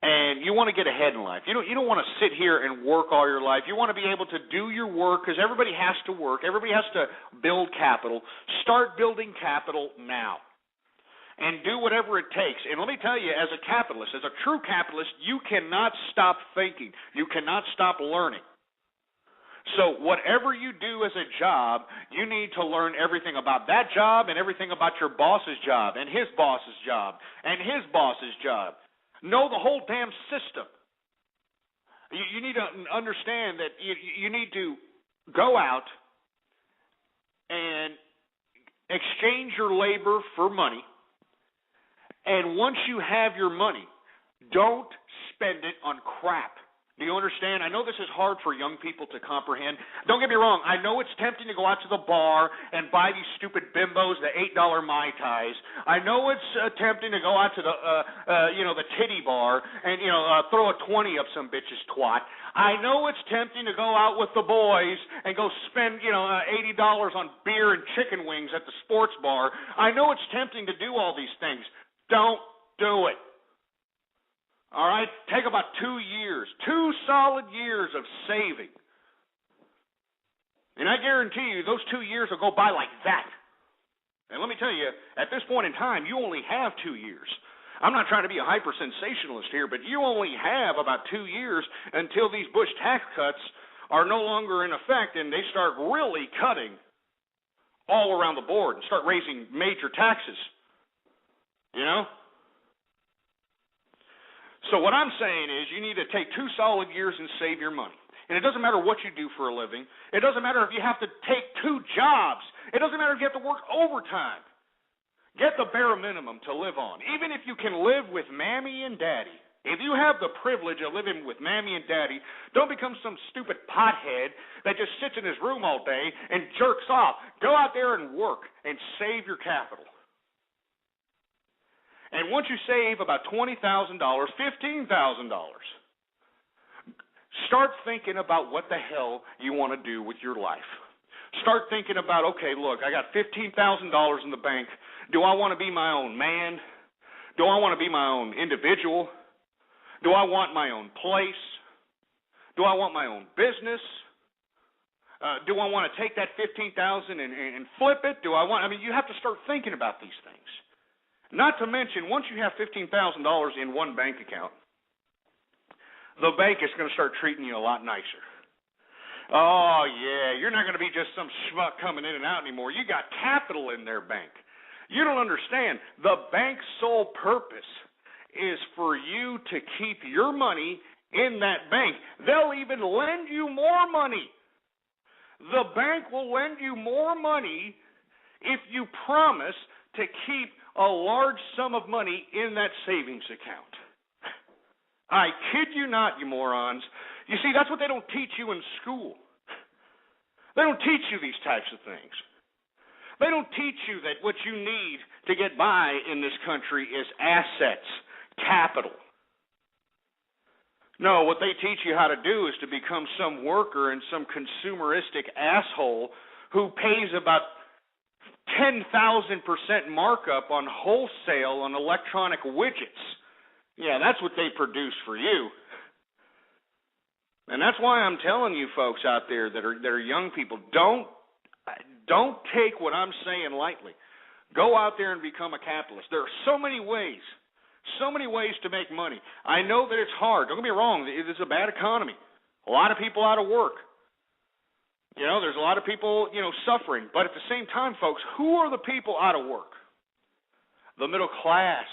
and you want to get ahead in life, you don't want to sit here and work all your life. You want to be able to do your work because everybody has to work. Everybody has to build capital. Start building capital now and do whatever it takes. And let me tell you, as a capitalist, as a true capitalist, you cannot stop thinking. You cannot stop learning. So whatever you do as a job, you need to learn everything about that job and everything about your boss's job and his boss's job and his boss's job. Know the whole damn system. You need to understand that you need to go out and exchange your labor for money. And once you have your money, don't spend it on crap. Do you understand? I know this is hard for young people to comprehend. Don't get me wrong. I know it's tempting to go out to the bar and buy these stupid bimbos, the $8 Mai Tais. I know it's tempting to go out to the titty bar and, throw a 20 up some bitch's twat. I know it's tempting to go out with the boys and go spend, $80 on beer and chicken wings at the sports bar. I know it's tempting to do all these things. Don't do it. All right, take about 2 years, 2 solid years of saving. And I guarantee you those 2 years will go by like that. And let me tell you, at this point in time, you only have 2 years. I'm not trying to be a hyper-sensationalist here, but you only have about 2 years until these Bush tax cuts are no longer in effect and they start really cutting all around the board and start raising major taxes. So what I'm saying is you need to take 2 solid years and save your money. And it doesn't matter what you do for a living. It doesn't matter if you have to take 2 jobs. It doesn't matter if you have to work overtime. Get the bare minimum to live on. Even if you can live with Mammy and Daddy. If you have the privilege of living with Mammy and Daddy, don't become some stupid pothead that just sits in his room all day and jerks off. Go out there and work and save your capital. And once you save about $20,000, $15,000, start thinking about what the hell you want to do with your life. Start thinking about, okay, look, I got $15,000 in the bank. Do I want to be my own man? Do I want to be my own individual? Do I want my own place? Do I want my own business? Do I want to take that $15,000 and flip it? You have to start thinking about these things. Not to mention, once you have $15,000 in one bank account, the bank is going to start treating you a lot nicer. Oh, yeah, you're not going to be just some schmuck coming in and out anymore. You got capital in their bank. You don't understand. The bank's sole purpose is for you to keep your money in that bank. They'll even lend you more money. The bank will lend you more money if you promise to keep a large sum of money in that savings account. I kid you not, you morons. You see, that's what they don't teach you in school. They don't teach you these types of things. They don't teach you that what you need to get by in this country is assets, capital. No, what they teach you how to do is to become some worker and some consumeristic asshole who pays about 10,000% markup on wholesale on electronic widgets. Yeah, that's what they produce for you. And that's why I'm telling you folks out there that are young people, don't take what I'm saying lightly. Go out there and become a capitalist. There are so many ways to make money. I know that it's hard. Don't get me wrong. It is a bad economy. A lot of people out of work. There's a lot of people, suffering. But at the same time, folks, who are the people out of work? The middle class.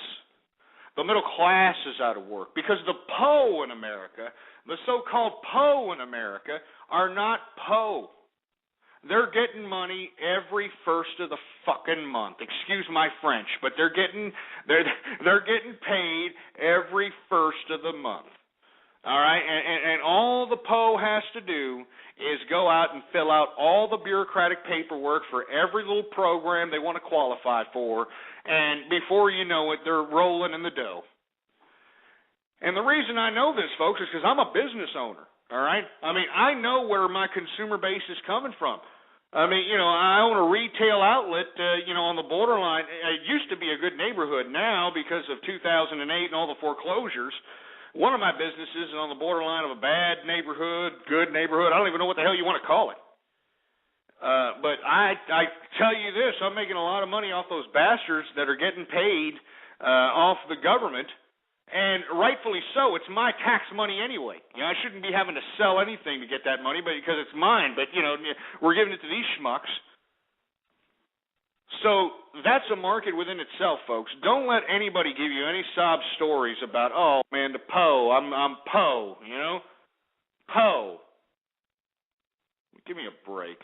The middle class is out of work because the PO in America, the so-called PO in America, are not PO. They're getting money every first of the fucking month. Excuse my French, but they're getting paid every first of the month. All right, and all the PO has to do is go out and fill out all the bureaucratic paperwork for every little program they want to qualify for, and before you know it, they're rolling in the dough. And the reason I know this, folks, is because I'm a business owner, all right? I know where my consumer base is coming from. I own a retail outlet, on the borderline. It used to be a good neighborhood. Now, because of 2008 and all the foreclosures, one of my businesses is on the borderline of a bad neighborhood, good neighborhood. I don't even know what the hell you want to call it. But I tell you this, I'm making a lot of money off those bastards that are getting paid off the government, and rightfully so. It's my tax money anyway. I shouldn't be having to sell anything to get that money, but because it's mine. But we're giving it to these schmucks. So that's a market within itself, folks. Don't let anybody give you any sob stories about, oh man, the PO. I'm PO. PO. Give me a break.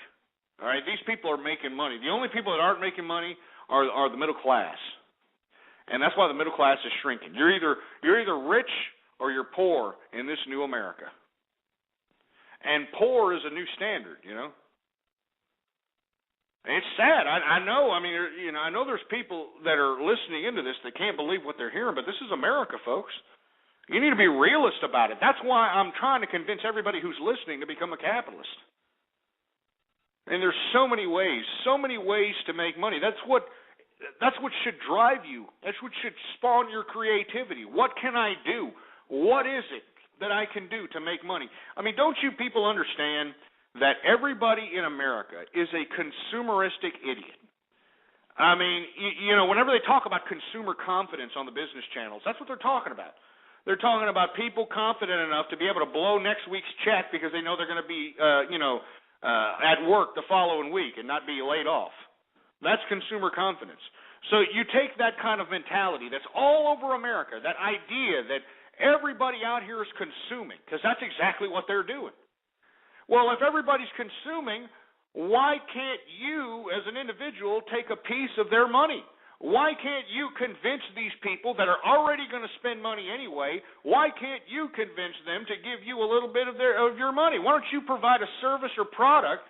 All right, these people are making money. The only people that aren't making money are the middle class, and that's why the middle class is shrinking. You're either rich or you're poor in this new America, and poor is a new standard. And it's sad. I know. I know there's people that are listening into this that can't believe what they're hearing, but this is America, folks. You need to be realist about it. That's why I'm trying to convince everybody who's listening to become a capitalist. And there's so many ways to make money. That's what should drive you. That's what should spawn your creativity. What can I do? What is it that I can do to make money? Don't you people understand that everybody in America is a consumeristic idiot? Whenever they talk about consumer confidence on the business channels, that's what they're talking about. They're talking about people confident enough to be able to blow next week's check because they know they're going to be, at work the following week and not be laid off. That's consumer confidence. So you take that kind of mentality that's all over America, that idea that everybody out here is consuming, because that's exactly what they're doing. Well, if everybody's consuming, why can't you as an individual take a piece of their money? Why can't you convince these people that are already going to spend money anyway, why can't you convince them to give you a little bit of your money? Why don't you provide a service or product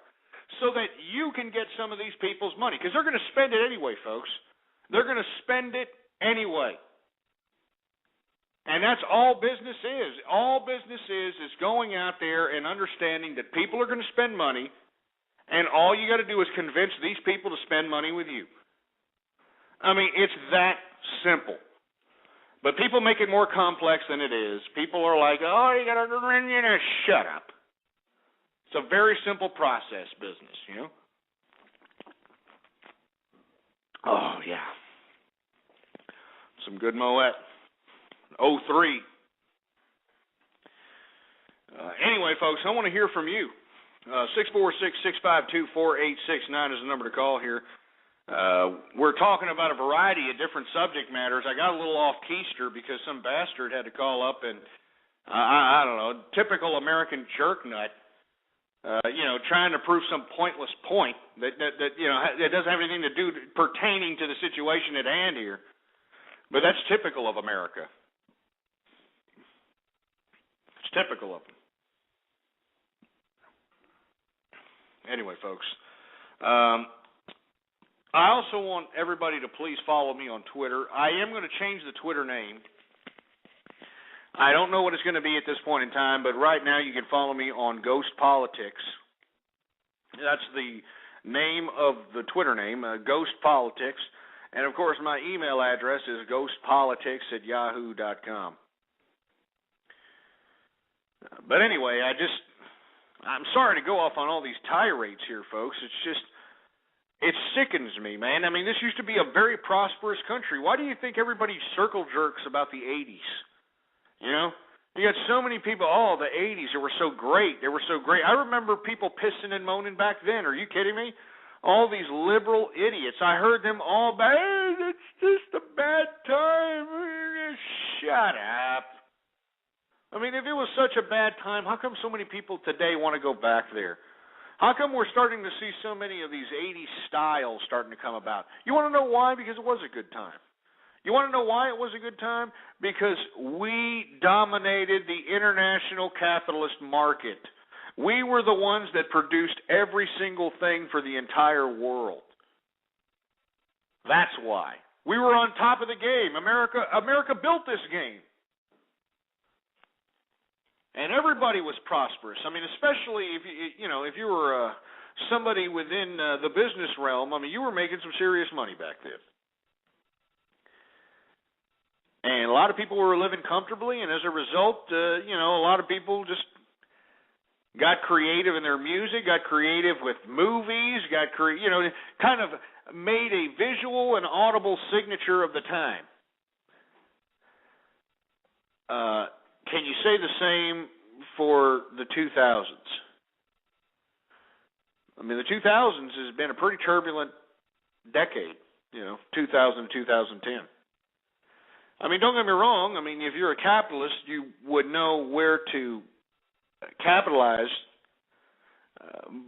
so that you can get some of these people's money? Because they're going to spend it anyway, folks. They're going to spend it anyway. And that's all business is. All business is going out there and understanding that people are going to spend money, and all you got to do is convince these people to spend money with you. It's that simple. But people make it more complex than it is. People are like, oh, you got to shut up. It's a very simple process business, you know. Oh, yeah. Some good Moet. 03. Anyway, folks, I want to hear from you. 646-652-4869 is the number to call here. We're talking about a variety of different subject matters. I got a little off keister because some bastard had to call up and, I don't know, typical American jerk nut, trying to prove some pointless point that it doesn't have anything to do pertaining to the situation at hand here. But that's typical of America. It's typical of them. Anyway, folks, I also want everybody to please follow me on Twitter. I am going to change the Twitter name. I don't know what it's going to be at this point in time, but right now you can follow me on Ghost Politics. That's the name of the Twitter name, Ghost Politics. And, of course, my email address is ghostpolitics@yahoo.com. But anyway, I'm sorry to go off on all these tirades here, folks. It sickens me, man. I mean, this used to be a very prosperous country. Why do you think everybody circle jerks about the 80s? You know? You got so many people, the 80s, they were so great. They were so great. I remember people pissing and moaning back then. Are you kidding me? All these liberal idiots. I heard them all back, hey, it's just a bad time. Shut up. I mean, if it was such a bad time, how come so many people today want to go back there? How come we're starting to see so many of these 80s styles starting to come about? You want to know why? Because it was a good time. You want to know why it was a good time? Because we dominated the international capitalist market. We were the ones that produced every single thing for the entire world. That's why. We were on top of the game. America built this game. And everybody was prosperous. I mean, especially if you were somebody within the business realm. I mean, you were making some serious money back then. And a lot of people were living comfortably, and as a result, a lot of people just got creative in their music, got creative with movies, kind of made a visual and audible signature of the time. Can you say the same for the 2000s? I mean, the 2000s has been a pretty turbulent decade, 2000, 2010. I mean, don't get me wrong. I mean, if you're a capitalist, you would know where to capitalize.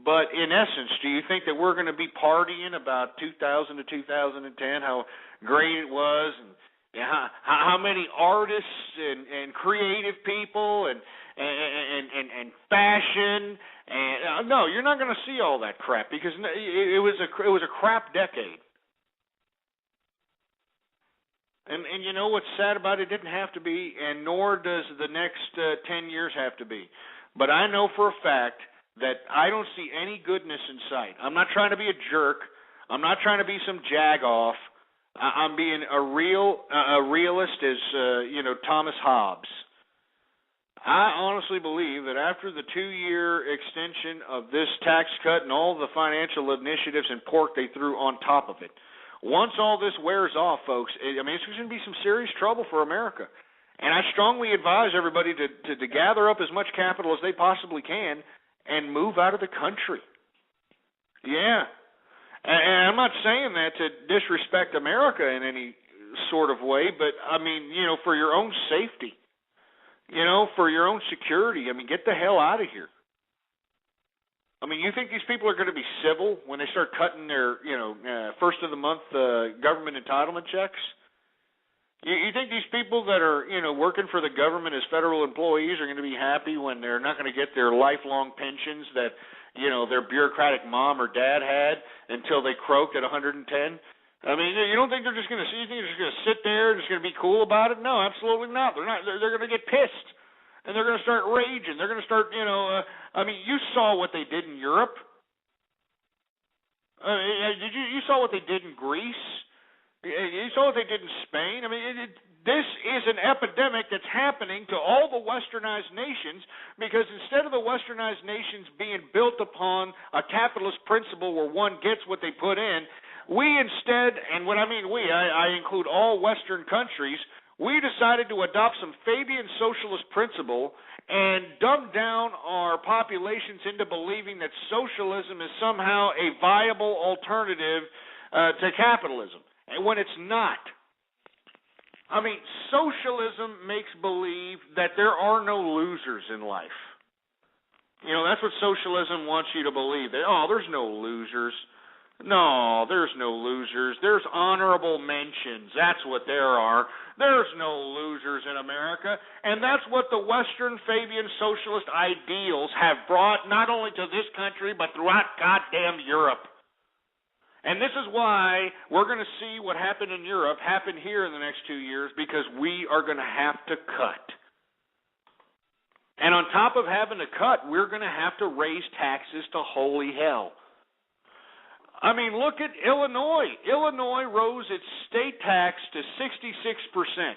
But in essence, do you think that we're going to be partying about 2000 to 2010, how great it was, and how many artists and creative people and fashion and no, you're not going to see all that crap because it was a crap decade. And you know what's sad about it? It didn't have to be, and nor does the next 10 years have to be. But I know for a fact that I don't see any goodness in sight. I'm not trying to be a jerk. I'm not trying to be some jag-off. I'm being a realist as, Thomas Hobbes. I honestly believe that after the 2-year extension of this tax cut and all the financial initiatives and pork they threw on top of it, once all this wears off, folks, it's going to be some serious trouble for America. And I strongly advise everybody to gather up as much capital as they possibly can and move out of the country. Yeah. And I'm not saying that to disrespect America in any sort of way, but, for your own safety, for your own security, get the hell out of here. You think these people are going to be civil when they start cutting their, first of the month government entitlement checks? You think these people that are, working for the government as federal employees are going to be happy when they're not going to get their lifelong pensions that, their bureaucratic mom or dad had until they croaked at 110? You don't think they're just going to see? You think they're just going to sit there, just going to be cool about it? No, absolutely not. They're not. They're going to get pissed. And they're going to start raging. They're going to start, you saw what they did in Europe. You saw what they did in Greece. You saw what they did in Spain. This is an epidemic that's happening to all the westernized nations, because instead of the westernized nations being built upon a capitalist principle where one gets what they put in, we instead, and when I mean we, I include all Western countries, we decided to adopt some Fabian socialist principle and dumb down our populations into believing that socialism is somehow a viable alternative to capitalism, and when it's not. I mean, socialism makes believe that there are no losers in life. You know, that's what socialism wants you to believe. That, oh, there's no losers. No, there's no losers. There's honorable mentions. That's what there are. There's no losers in America. And that's what the Western Fabian socialist ideals have brought not only to this country, but throughout goddamn Europe. And this is why we're going to see what happened in Europe happen here in the next 2 years, because we are going to have to cut. And on top of having to cut, we're going to have to raise taxes to holy hell. I mean, look at Illinois. Illinois rose its state tax to 66%.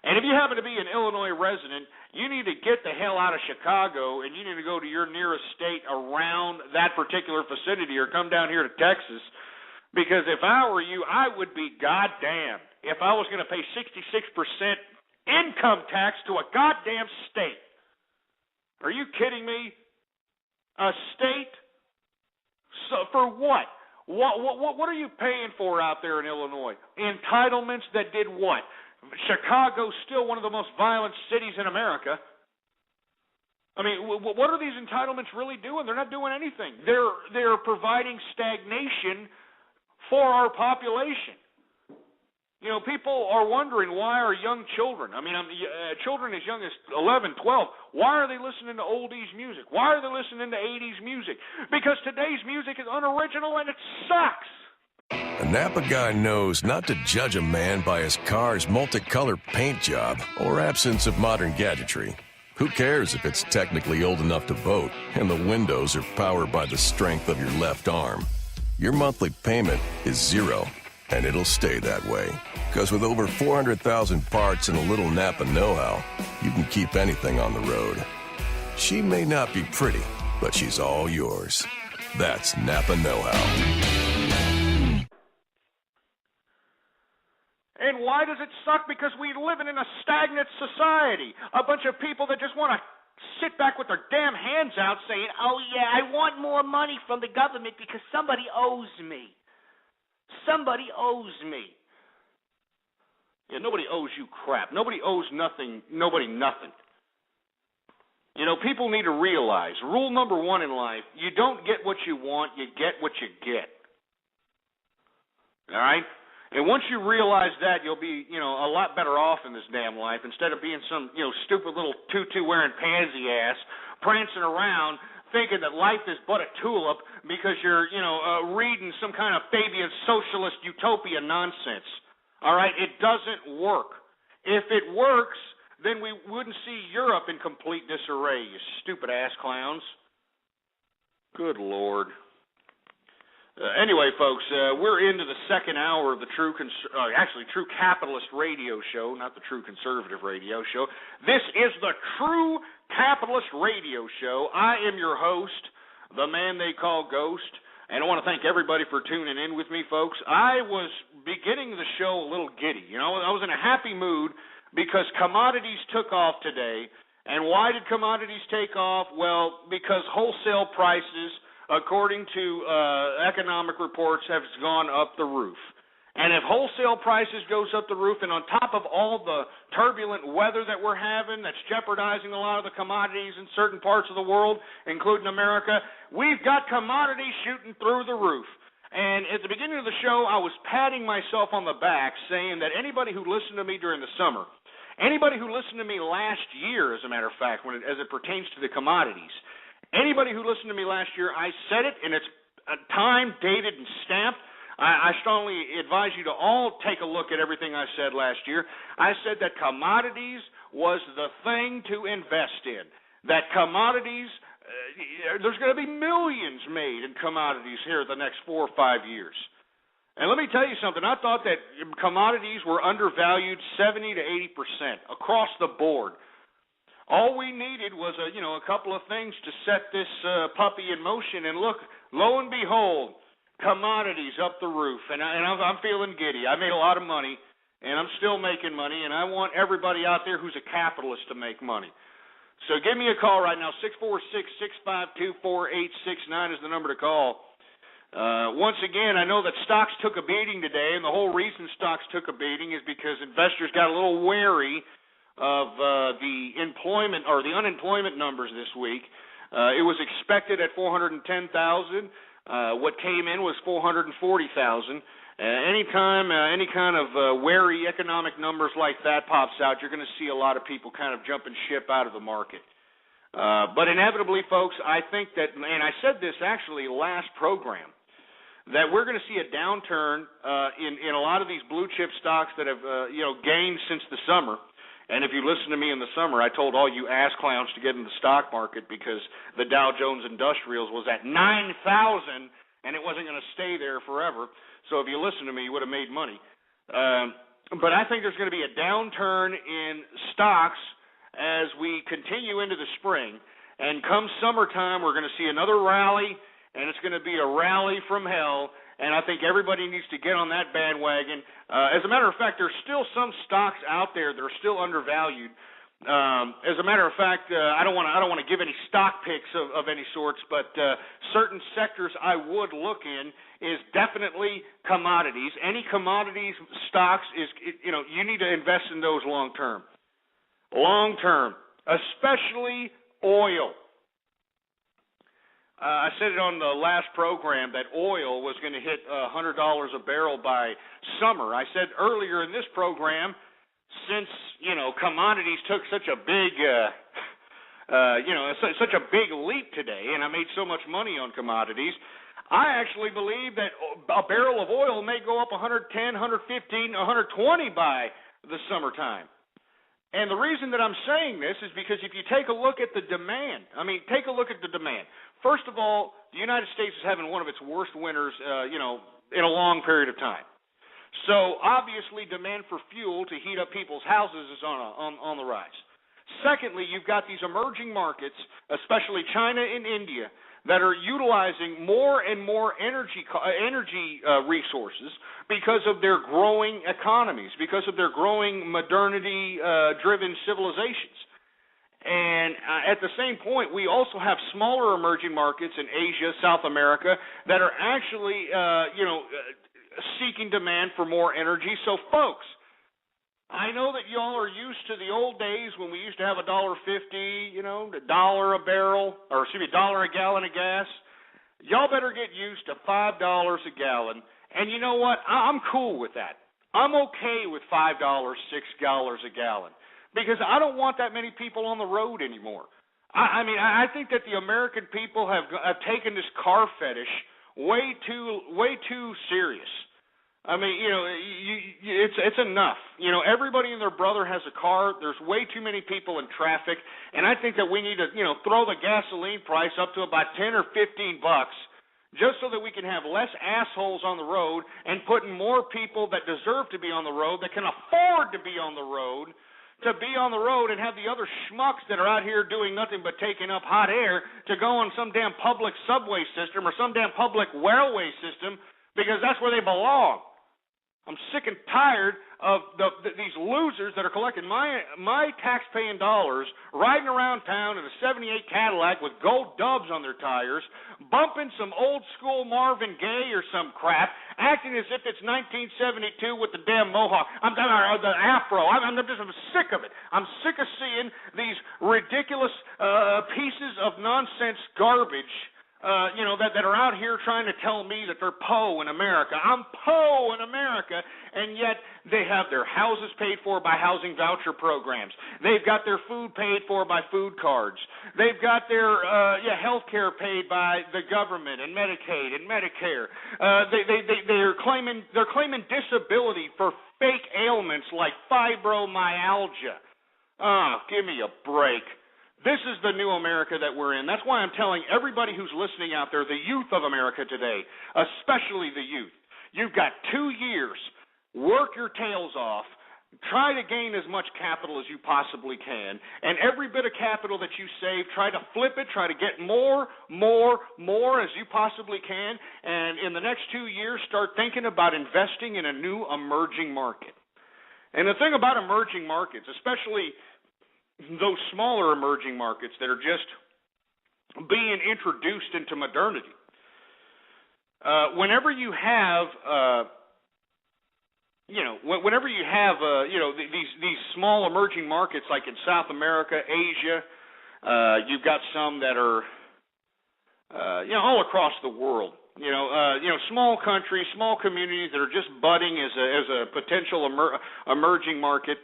And if you happen to be an Illinois resident, you need to get the hell out of Chicago, and you need to go to your nearest state around that particular vicinity, or come down here to Texas, because if I were you, I would be goddamned if I was going to pay 66% income tax to a goddamn state. Are you kidding me? A state? So for what? What are you paying for out there in Illinois? Entitlements that did what? Chicago's still one of the most violent cities in America. I mean, what are these entitlements really doing? They're not doing anything. They're providing stagnation for our population. You know, people are wondering, why are young children, children as young as 11, 12, why are they listening to oldies music? Why are they listening to 80s music? Because today's music is unoriginal and it sucks. A Napa guy knows not to judge a man by his car's multicolor paint job or absence of modern gadgetry. Who cares if it's technically old enough to vote and the windows are powered by the strength of your left arm? Your monthly payment is zero, and it'll stay that way. Because with over 400,000 parts and a little Napa know-how, you can keep anything on the road. She may not be pretty, but she's all yours. That's Napa know-how. And why does it suck? Because we live in a stagnant society. A bunch of people that just want to sit back with their damn hands out saying, oh, yeah, I want more money from the government because somebody owes me. Somebody owes me. Yeah, nobody owes you crap. Nobody owes nothing. Nobody nothing. You know, people need to realize, rule number one in life, you don't get what you want, you get what you get. All right? And once you realize that, you'll be, a lot better off in this damn life, instead of being some, stupid little tutu-wearing pansy ass prancing around thinking that life is but a tulip because you're, reading some kind of Fabian socialist utopia nonsense. All right? It doesn't work. If it works, then we wouldn't see Europe in complete disarray, you stupid ass clowns. Good Lord. Anyway, folks, we're into the second hour of the True Capitalist Radio Show, not the True Conservative Radio Show. This is the True Capitalist Radio Show. I am your host, the man they call Ghost, and I want to thank everybody for tuning in with me, folks. I was beginning the show a little giddy. I was in a happy mood because commodities took off today. And why did commodities take off? Well, because wholesale prices, according to economic reports, have gone up the roof. And if wholesale prices goes up the roof, and on top of all the turbulent weather that we're having that's jeopardizing a lot of the commodities in certain parts of the world, including America, we've got commodities shooting through the roof. And at the beginning of the show, I was patting myself on the back, saying that anybody who listened to me during the summer, anybody who listened to me last year, as a matter of fact, as it pertains to the commodities, anybody who listened to me last year, I said it, and it's time, dated, and stamped. I strongly advise you to all take a look at everything I said last year. I said that commodities was the thing to invest in. That commodities, there's going to be millions made in commodities here the next 4 or 5 years. And let me tell you something. I thought that commodities were undervalued 70 to 80% across the board. All we needed was a couple of things to set this puppy in motion. And look, lo and behold, commodities up the roof. And I'm feeling giddy. I made a lot of money, and I'm still making money. And I want everybody out there who's a capitalist to make money. So give me a call right now. 646-652-4869 is the number to call. Once again, I know that stocks took a beating today, and the whole reason stocks took a beating is because investors got a little wary of the employment or the unemployment numbers this week. It was expected at 410,000. What came in was 440,000. Anytime any kind of wary economic numbers like that pops out, you're going to see a lot of people kind of jumping ship out of the market. But inevitably, folks, I think that, and I said this actually last program, that we're going to see a downturn in a lot of these blue chip stocks that have gained since the summer. And if you listen to me in the summer, I told all you ass clowns to get in the stock market because the Dow Jones Industrials was at 9,000 and it wasn't going to stay there forever. So if you listen to me, you would have made money. But I think there's going to be a downturn in stocks as we continue into the spring. And come summertime, we're going to see another rally. And it's going to be a rally from hell, and I think everybody needs to get on that bandwagon. As a matter of fact, there's still some stocks out there that are still undervalued. As a matter of fact, I don't want to give any stock picks of any sorts, but certain sectors I would look in is definitely commodities. Any commodities stocks you need to invest in those long term, especially oil. I said it on the last program that oil was going to hit $100 a barrel by summer. I said earlier in this program, since commodities took such a big, such a big leap today, and I made so much money on commodities, I actually believe that a barrel of oil may go up 110, 115, 120 by the summertime. And the reason that I'm saying this is because if you take a look at the demand, take a look at the demand. First of all, the United States is having one of its worst winters, in a long period of time. So obviously, demand for fuel to heat up people's houses is on the rise. Secondly, you've got these emerging markets, especially China and India, that are utilizing more and more energy resources because of their growing economies, because of their growing modernity-driven civilizations. And at the same point, we also have smaller emerging markets in Asia, South America, that are actually, seeking demand for more energy. So, folks, I know that y'all are used to the old days when we used to have $1.50, $1 a barrel, or $1 a gallon of gas. Y'all better get used to $5 a gallon. And you know what? I'm cool with that. I'm okay with $5, $6 a gallon because I don't want that many people on the road anymore. I think that the American people have taken this car fetish way too serious. It's enough. Everybody and their brother has a car. There's way too many people in traffic, and I think that we need to, throw the gasoline price up to about $10 or $15, just so that we can have less assholes on the road and put more people that deserve to be on the road, that can afford to be on the road, and have the other schmucks that are out here doing nothing but taking up hot air to go on some damn public subway system or some damn public railway system because that's where they belong. I'm sick and tired of these losers that are collecting my tax-paying dollars, riding around town in a 78 Cadillac with gold dubs on their tires, bumping some old-school Marvin Gaye or some crap, acting as if it's 1972 with the damn mohawk. The afro. I'm sick of it. I'm sick of seeing these ridiculous pieces of nonsense garbage that are out here trying to tell me that they're Poe in America. I'm Poe in America, and yet they have their houses paid for by housing voucher programs. They've got their food paid for by food cards. They've got their health care paid by the government and Medicaid and Medicare. They're claiming disability for fake ailments like fibromyalgia. Give me a break. This is the new America that we're in. That's why I'm telling everybody who's listening out there, the youth of America today, especially the youth, You've got 2 years. Work your tails off. Try to gain as much capital as you possibly can. And every bit of capital that you save, try to flip it, try to get more as you possibly can. And in the next 2 years, start thinking about investing in a new emerging market. And the thing about emerging markets, especially those smaller emerging markets that are just being introduced into modernity, whenever you have these small emerging markets like in South America, Asia, you've got some that are all across the world. Small countries, small communities that are just budding as a potential emerging market.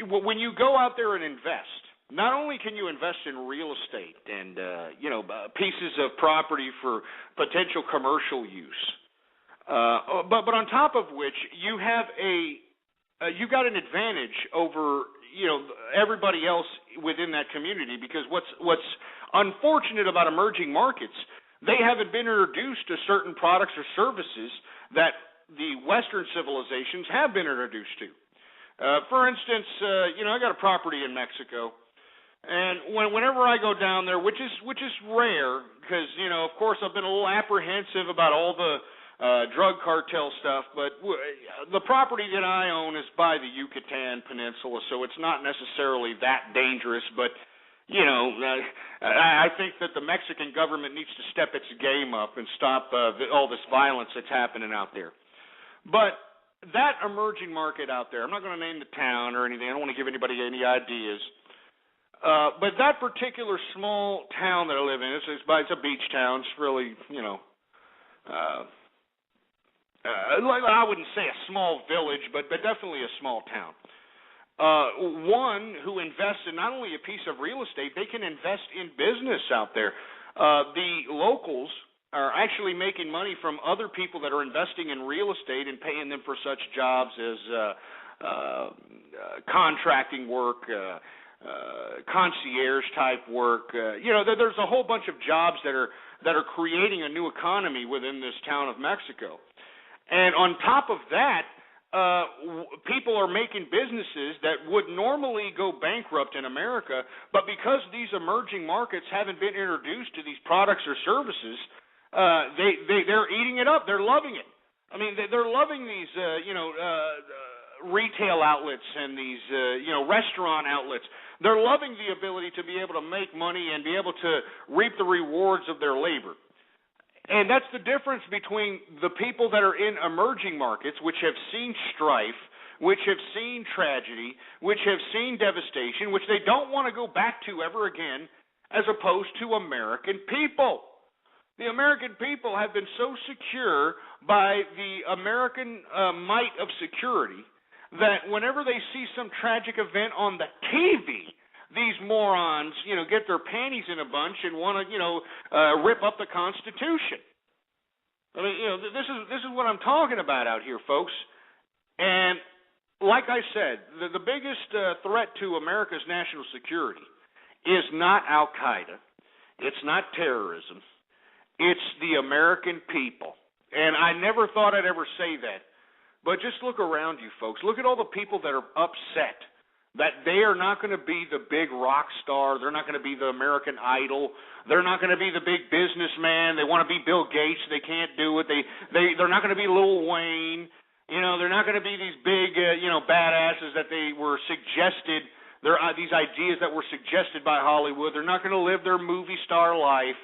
When you go out there and invest, not only can you invest in real estate and pieces of property for potential commercial use, but on top of which you have you got an advantage over everybody else within that community, because what's unfortunate about emerging markets, they haven't been introduced to certain products or services that the Western civilizations have been introduced to. For instance, I got a property in Mexico, and whenever I go down there, which is rare, because of course I've been a little apprehensive about all the drug cartel stuff, but the property that I own is by the Yucatan Peninsula, so it's not necessarily that dangerous, but I think that the Mexican government needs to step its game up and stop all this violence that's happening out there. But that emerging market out there, I'm not going to name the town or anything, I don't want to give anybody any ideas, but that particular small town that I live in, it's a beach town, it's really, I wouldn't say a small village, but definitely a small town. One who invests in not only a piece of real estate, they can invest in business out there. The locals are actually making money from other people that are investing in real estate and paying them for such jobs as contracting work, concierge type work. There's a whole bunch of jobs that are creating a new economy within this town of Mexico. And on top of that, people are making businesses that would normally go bankrupt in America, but because these emerging markets haven't been introduced to these products or services, they're eating it up. They're loving it. I mean, they're loving these, retail outlets and these, restaurant outlets. They're loving the ability to be able to make money and be able to reap the rewards of their labor. And that's the difference between the people that are in emerging markets, which have seen strife, which have seen tragedy, which have seen devastation, which they don't want to go back to ever again, as opposed to American people. The American people have been so secure by the American might of security that whenever they see some tragic event on the TV, these morons, get their panties in a bunch and want to, rip up the Constitution. I mean, this is what I'm talking about out here, folks. And like I said, the biggest threat to America's national security is not Al-Qaeda. It's not terrorism. It's the American people. And I never thought I'd ever say that. But just look around you, folks. Look at all the people that are upset that they are not going to be the big rock star. They're not going to be the American Idol. They're not going to be the big businessman. They want to be Bill Gates. They can't do it. They're not going to be Lil Wayne. They're not going to be these big, badasses that they were suggested. These ideas that were suggested by Hollywood. They're not going to live their movie star life.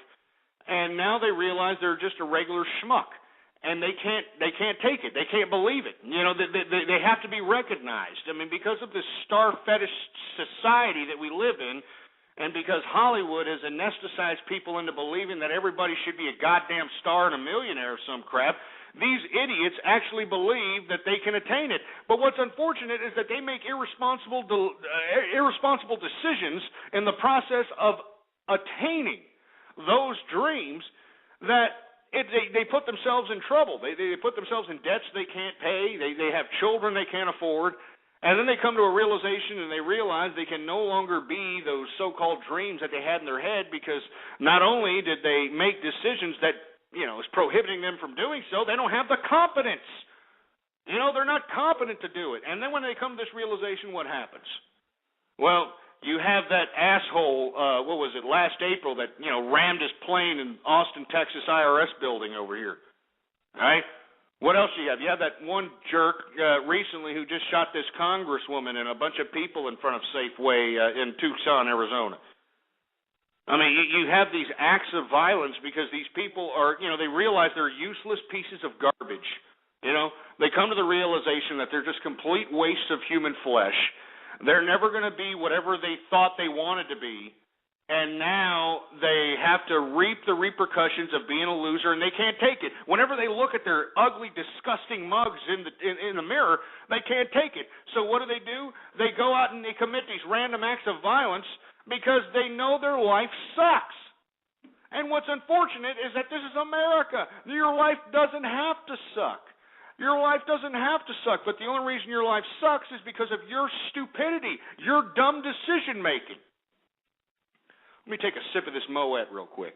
And now they realize they're just a regular schmuck. And they can't take it. They can't believe it. They have to be recognized. I mean, because of this star fetish society that we live in, and because Hollywood has anesthetized people into believing that everybody should be a goddamn star and a millionaire or some crap, these idiots actually believe that they can attain it. But what's unfortunate is that they make irresponsible decisions in the process of attaining those dreams that they put themselves in trouble. They put themselves in debts they can't pay. They have children they can't afford. And then they come to a realization and they realize they can no longer be those so-called dreams that they had in their head, because not only did they make decisions that, is prohibiting them from doing so, they don't have the competence. They're not competent to do it. And then when they come to this realization, what happens? Well, you have that asshole, last April that, rammed his plane in Austin, Texas IRS building over here. All right? What else do you have? You have that one jerk recently who just shot this congresswoman and a bunch of people in front of Safeway in Tucson, Arizona. I mean, you have these acts of violence because these people are, they realize they're useless pieces of garbage. They come to the realization that they're just complete waste of human flesh. They're never going to be whatever they thought they wanted to be. And now they have to reap the repercussions of being a loser, and they can't take it. Whenever they look at their ugly, disgusting mugs in the mirror, they can't take it. So what do? They go out and they commit these random acts of violence because they know their life sucks. And what's unfortunate is that this is America. Your life doesn't have to suck. Your life doesn't have to suck, but the only reason your life sucks is because of your stupidity, your dumb decision-making. Let me take a sip of this Moet real quick.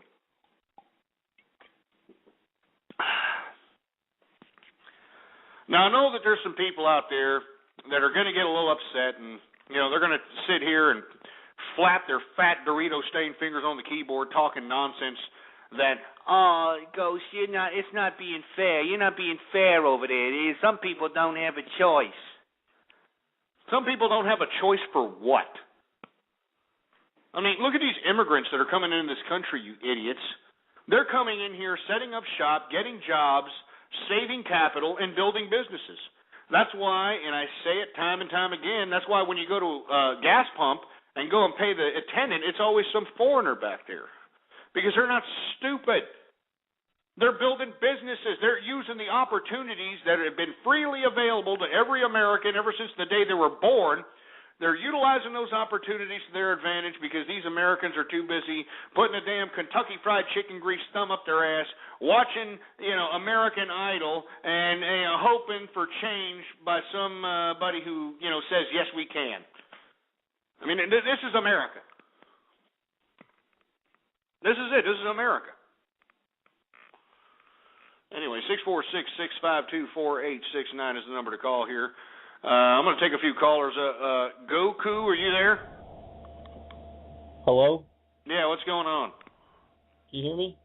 Now, I know that there's some people out there that are going to get a little upset, and, they're going to sit here and flap their fat Dorito-stained fingers on the keyboard talking nonsense that, Ghost, it's not being fair. You're not being fair over there. Some people don't have a choice. Some people don't have a choice for what? I mean, look at these immigrants that are coming into this country, you idiots. They're coming in here, setting up shop, getting jobs, saving capital, and building businesses. That's why, and I say it time and time again, that's why when you go to a gas pump and go and pay the attendant, it's always some foreigner back there. Because they're not stupid. They're building businesses. They're using the opportunities that have been freely available to every American ever since the day they were born. They're utilizing those opportunities to their advantage because these Americans are too busy putting a damn Kentucky Fried Chicken grease thumb up their ass, watching, American Idol, and hoping for change by somebody who, says, yes, we can. I mean, this is America. This is it. This is America. Anyway, 646-652-4869 is the number to call here. I'm going to take a few callers. Goku, are you there? Hello? Yeah, what's going on? Can you hear me?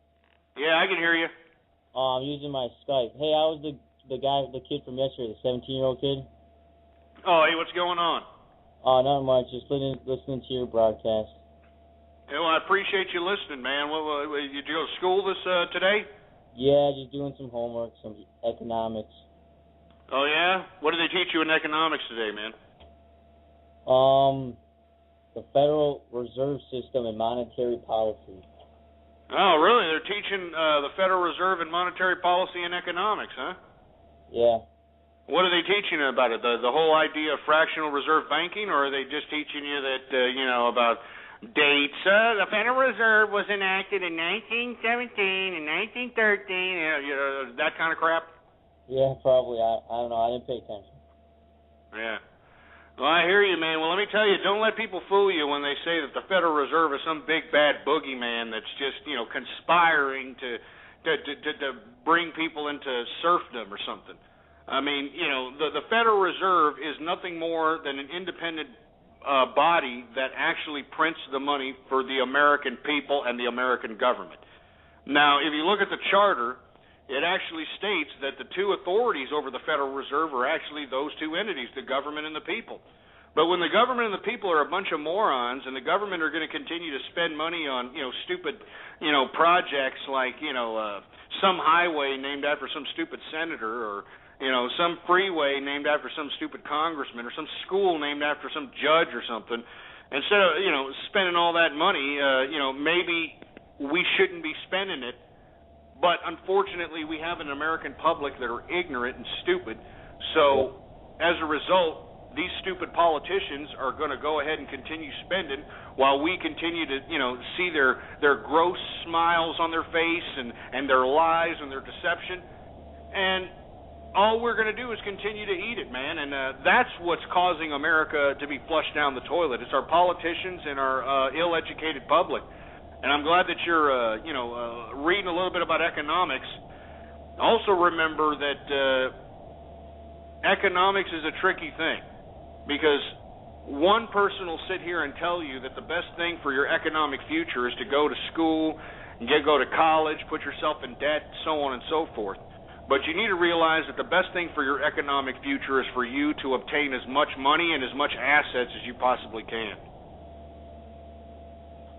Yeah, I can hear you. I'm using my Skype. Hey, I was the kid from yesterday, the 17-year-old kid. Oh, hey, what's going on? Not much. Just listening to your broadcast. Well, I appreciate you listening, man. Did you go to school today? Yeah, just doing some homework, some economics. Oh, yeah? What did they teach you in economics today, man? The Federal Reserve System and monetary policy. Oh, really? They're teaching the Federal Reserve and monetary policy and economics, huh? Yeah. What are they teaching you about it? The whole idea of fractional reserve banking, or are they just teaching you that, about dates? The Federal Reserve was enacted in 1917 and 1913, that kind of crap? Yeah, probably. I don't know. I didn't pay attention. Yeah. Well, I hear you, man. Well, let me tell you, don't let people fool you when they say that the Federal Reserve is some big bad boogeyman that's just, conspiring to bring people into serfdom or something. I mean, the Federal Reserve is nothing more than an independent body that actually prints the money for the American people and the American government. Now, if you look at the charter, it actually states that the two authorities over the Federal Reserve are actually those two entities, the government and the people. But when the government and the people are a bunch of morons, and the government are going to continue to spend money on, stupid, projects like, some highway named after some stupid senator, or, some freeway named after some stupid congressman, or some school named after some judge or something, instead of, spending all that money, maybe we shouldn't be spending it. But unfortunately, we have an American public that are ignorant and stupid. So as a result, these stupid politicians are going to go ahead and continue spending while we continue to, see their gross smiles on their face and their lies and their deception. And all we're going to do is continue to eat it, man. And that's what's causing America to be flushed down the toilet. It's our politicians and our ill-educated public. And I'm glad that you're, reading a little bit about economics. Also remember that economics is a tricky thing, because one person will sit here and tell you that the best thing for your economic future is to go to school, and go to college, put yourself in debt, so on and so forth. But you need to realize that the best thing for your economic future is for you to obtain as much money and as much assets as you possibly can.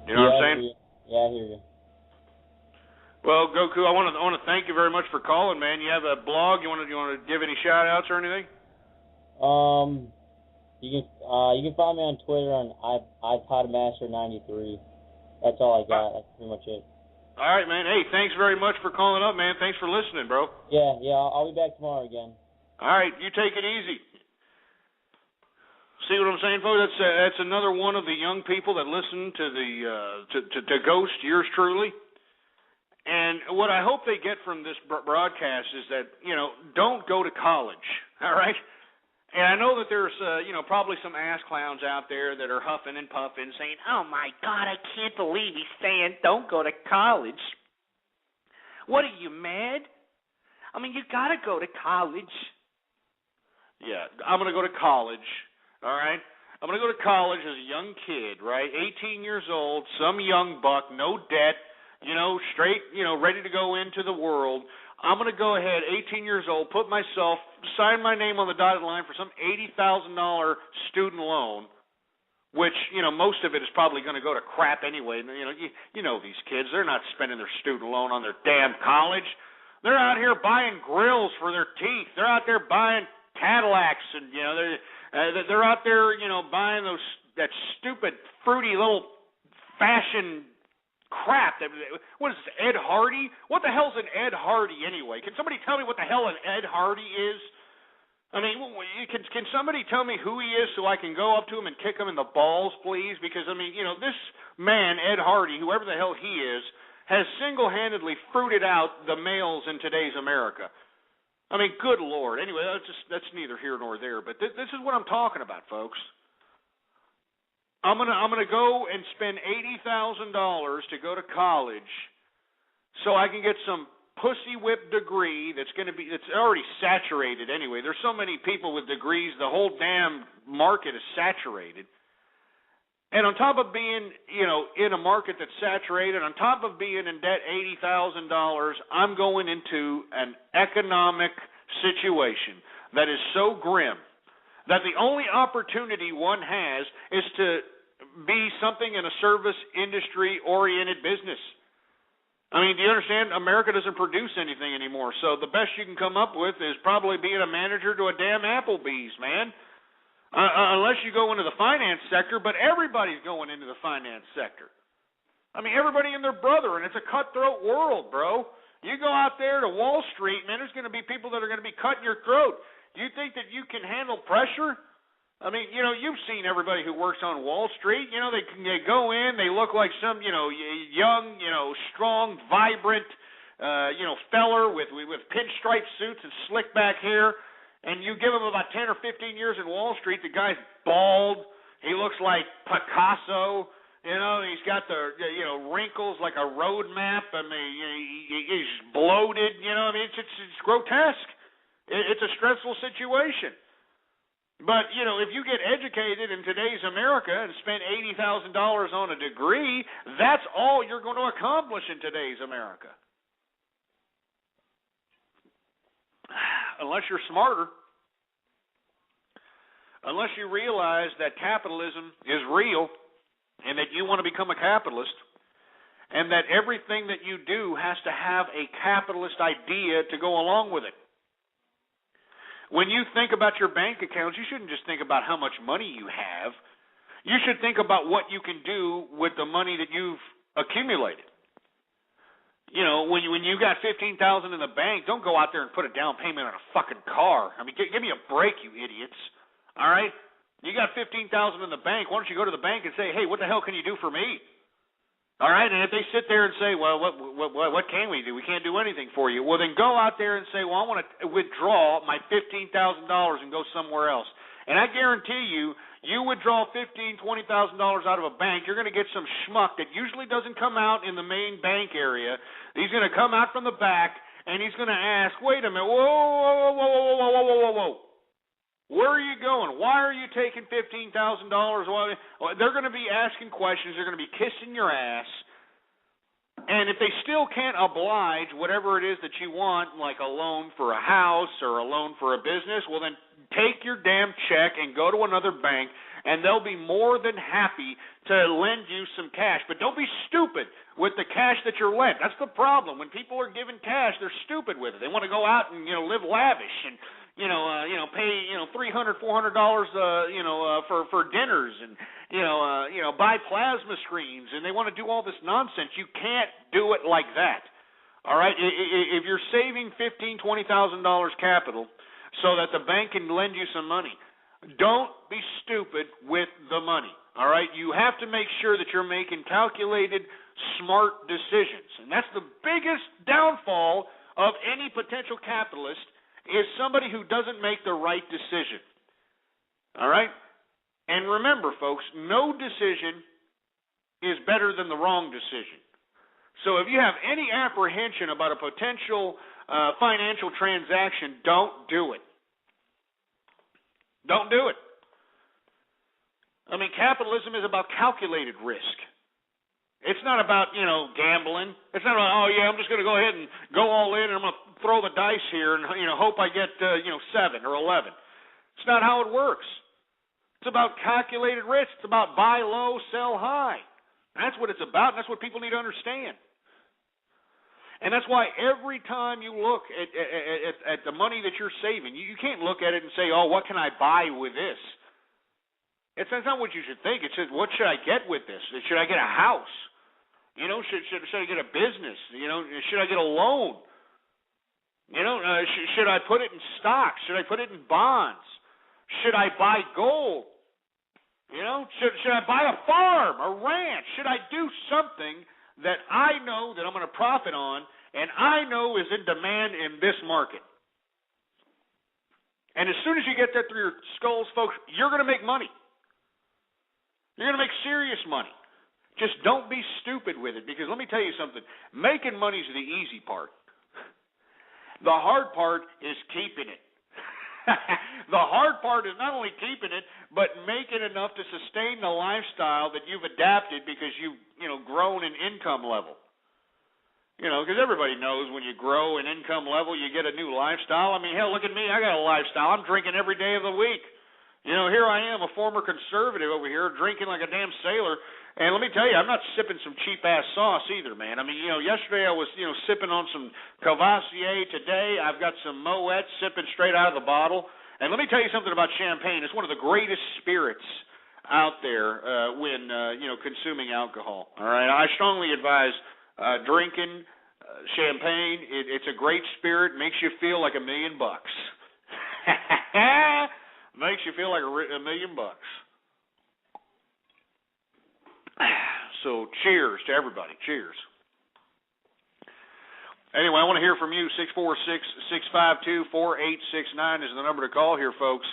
You know what I'm saying? Yeah, I hear you. Well, Goku, I want to thank you very much for calling, man. You have a blog? You want to give any shout outs or anything? You can find me on Twitter on iPodmaster93. That's all I got. That's pretty much it. All right, man. Hey, thanks very much for calling up, man. Thanks for listening, bro. Yeah. I'll be back tomorrow again. All right, you take it easy. See what I'm saying, folks? That's another one of the young people that listen to the to Ghost, yours truly. And what I hope they get from this broadcast is that, don't go to college, all right? And I know that there's, probably some ass clowns out there that are huffing and puffing saying, oh, my God, I can't believe he's saying don't go to college. What are you, mad? I mean, you got to go to college. Yeah, I'm going to go to college, all right? I'm going to go to college as a young kid, right? 18 years old, some young buck, no debt, straight, ready to go into the world. I'm going to go ahead, 18 years old, sign my name on the dotted line for some $80,000 student loan, which, most of it is probably going to go to crap anyway. You know these kids. They're not spending their student loan on their damn college. They're out here buying grills for their teeth. They're out there buying Cadillacs, and, they're out there, buying that stupid, fruity little fashion crap. What is this, Ed Hardy? What the hell's an Ed Hardy anyway? Can somebody tell me what the hell an Ed Hardy is? I mean, can somebody tell me who he is so I can go up to him and kick him in the balls, please? Because, this man, Ed Hardy, whoever the hell he is, has single-handedly fruited out the males in today's America. I mean, good Lord. Anyway, that's neither here nor there, but this is what I'm talking about, folks. I'm gonna go and spend $80,000 to go to college so I can get some pussy whip degree that's already saturated anyway. There's so many people with degrees, the whole damn market is saturated. And on top of being, in a market that's saturated, on top of being in debt $80,000, I'm going into an economic situation that is so grim that the only opportunity one has is to be something in a service industry-oriented business. I mean, do you understand? America doesn't produce anything anymore, so the best you can come up with is probably being a manager to a damn Applebee's, man. Unless you go into the finance sector, but everybody's going into the finance sector. I mean, everybody and their brother, and it's a cutthroat world, bro. You go out there to Wall Street, man, there's going to be people that are going to be cutting your throat. Do you think that you can handle pressure? I mean, you've seen everybody who works on Wall Street. They go in, they look like some, young, strong, vibrant, feller with pinstripe suits and slick back hair. And you give him about 10 or 15 years in Wall Street, the guy's bald. He looks like Picasso. He's got the, wrinkles like a road map. I mean, he's bloated. It's grotesque. It's a stressful situation. But, if you get educated in today's America and spend $80,000 on a degree, that's all you're going to accomplish in today's America. Unless you're smarter. Unless you realize that capitalism is real and that you want to become a capitalist and that everything that you do has to have a capitalist idea to go along with it. When you think about your bank accounts, you shouldn't just think about how much money you have. You should think about what you can do with the money that you've accumulated. When you got $15,000 in the bank, don't go out there and put a down payment on a fucking car. I mean, give me a break, you idiots. All right? You got $15,000 in the bank. Why don't you go to the bank and say, hey, what the hell can you do for me? All right, and if they sit there and say, well, what can we do? We can't do anything for you. Well, then go out there and say, well, I want to withdraw my $15,000 and go somewhere else. And I guarantee you, you withdraw $15,000, $20,000 out of a bank, you're going to get some schmuck that usually doesn't come out in the main bank area. He's going to come out from the back, and he's going to ask, wait a minute, whoa. Where are you going? Why are you taking $15,000? They're going to be asking questions. They're going to be kissing your ass. And if they still can't oblige whatever it is that you want, like a loan for a house or a loan for a business, well, then take your damn check and go to another bank, and they'll be more than happy to lend you some cash. But don't be stupid with the cash that you're lent. That's the problem. When people are given cash, they're stupid with it. They want to go out and live lavish and pay $300, $400 for dinners and buy plasma screens, and they want to do all this nonsense. You can't do it like that. All right, if you're saving $15,000, $20,000 capital so that the bank can lend you some money, don't be stupid with the money. All right, you have to make sure that you're making calculated, smart decisions, and that's the biggest downfall of any potential capitalist. Is somebody who doesn't make the right decision. All right? And remember, folks, no decision is better than the wrong decision. So if you have any apprehension about a potential financial transaction, don't do it. Don't do it. I mean, capitalism is about calculated risk. It's not about, gambling. It's not about, I'm just going to go ahead and go all in and I'm going to throw the dice here and, hope I get, 7 or 11. It's not how it works. It's about calculated risk. It's about buy low, sell high. That's what it's about, and that's what people need to understand. And that's why every time you look at the money that you're saving, you can't look at it and say, what can I buy with this? That's not what you should think. It says, what should I get with this? Should I get a house? Should I get a business? Should I get a loan? Should I put it in stocks? Should I put it in bonds? Should I buy gold? Should I buy a farm, a ranch? Should I do something that I know that I'm going to profit on and I know is in demand in this market? And as soon as you get that through your skulls, folks, you're going to make money. You're going to make serious money. Just don't be stupid with it, because let me tell you something. Making money is the easy part. The hard part is keeping it. The hard part is not only keeping it, but making enough to sustain the lifestyle that you've adapted because you've grown in income level. Because everybody knows when you grow in income level, you get a new lifestyle. I mean, hell, look at me. I got a lifestyle. I'm drinking every day of the week. Here I am, a former conservative over here, drinking like a damn sailor. And let me tell you, I'm not sipping some cheap-ass sauce either, man. I mean, yesterday I was, sipping on some Courvoisier. Today I've got some Moet sipping straight out of the bottle. And let me tell you something about champagne. It's one of the greatest spirits out there when, consuming alcohol. All right, I strongly advise drinking champagne. It's a great spirit. Makes you feel like $1 million. Makes you feel like $1 million. So cheers to everybody. Cheers. Anyway, I want to hear from you. 646-652-4869 is the number to call here, folks.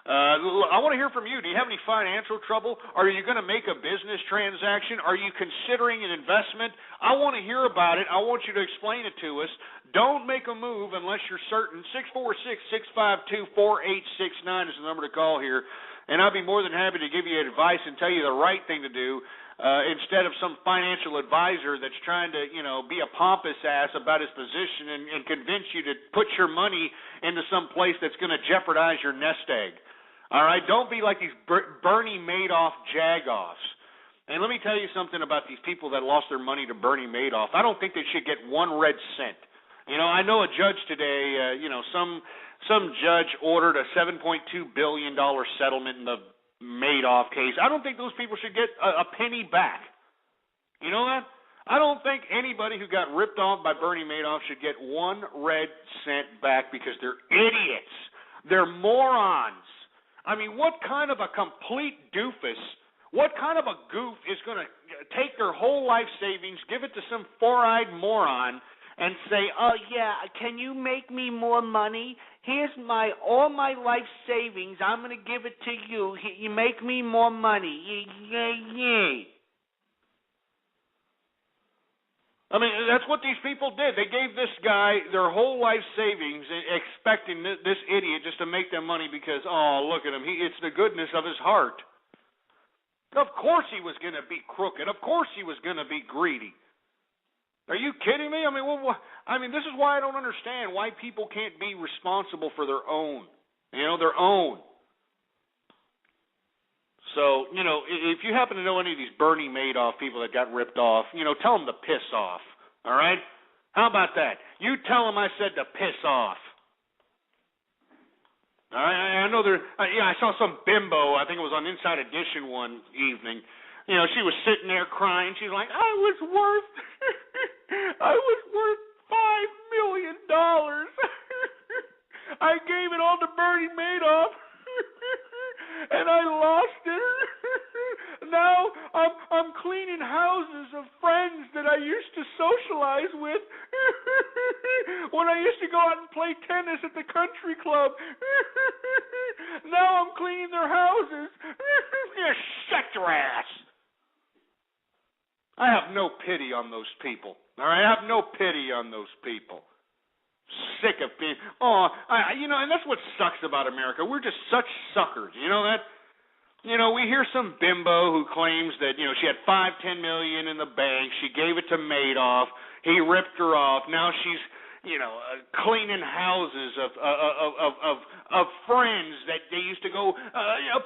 I want to hear from you. Do you have any financial trouble? Are you going to make a business transaction? Are you considering an investment? I want to hear about it. I want you to explain it to us. Don't make a move unless you're certain. 646-652-4869 is the number to call here. And I'll be more than happy to give you advice and tell you the right thing to do instead of some financial advisor that's trying to, be a pompous ass about his position and convince you to put your money into some place that's going to jeopardize your nest egg. All right? Don't be like these Bernie Madoff jagoffs. And let me tell you something about these people that lost their money to Bernie Madoff. I don't think they should get 1 red cent. I know a judge today, some judge ordered a $7.2 billion settlement in the Madoff case. I don't think those people should get a penny back. You know that? I don't think anybody who got ripped off by Bernie Madoff should get 1 red cent back because they're idiots. They're morons. I mean, what kind of a complete doofus What kind of a goof is going to take their whole life savings, give it to some four-eyed moron, and say, oh, yeah, can you make me more money? Here's all my life savings. I'm going to give it to you. You make me more money. Yay. I mean, that's what these people did. They gave this guy their whole life savings, expecting this idiot just to make them money because, oh, look at him. It's the goodness of his heart. Of course he was going to be crooked. Of course he was going to be greedy. Are you kidding me? I mean, this is why I don't understand why people can't be responsible for their own. Their own. So, if you happen to know any of these Bernie Madoff people that got ripped off, tell them to piss off. All right? How about that? You tell them I said to piss off. All right? I know I saw some bimbo, I think it was on Inside Edition one evening. She was sitting there crying. She's like, I was worth $5 million. I gave it all to Bernie Madoff, and I lost it. Now I'm cleaning houses of friends that I used to socialize with when I used to go out and play tennis at the country club. Now I'm cleaning their houses. Yeah, shut your ass. I have no pity on those people. All right, I have no pity on those people. Sick of being, and that's what sucks about America. We're just such suckers. You know that? We hear some bimbo who claims that, she had $5-10 million in the bank. She gave it to Madoff. He ripped her off. Now she's, cleaning houses of friends that they used to go,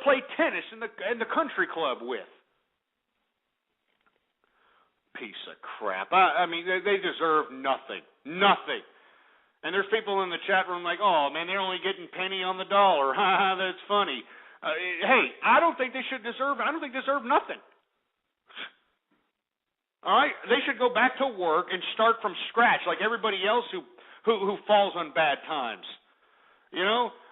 play tennis in the country club with. Piece of crap. I mean, they deserve nothing. Nothing. And there's people in the chat room like, oh, man, they're only getting penny on the dollar. Ha, that's funny. Hey, I don't think they deserve nothing. All right? They should go back to work and start from scratch like everybody else who falls on bad times.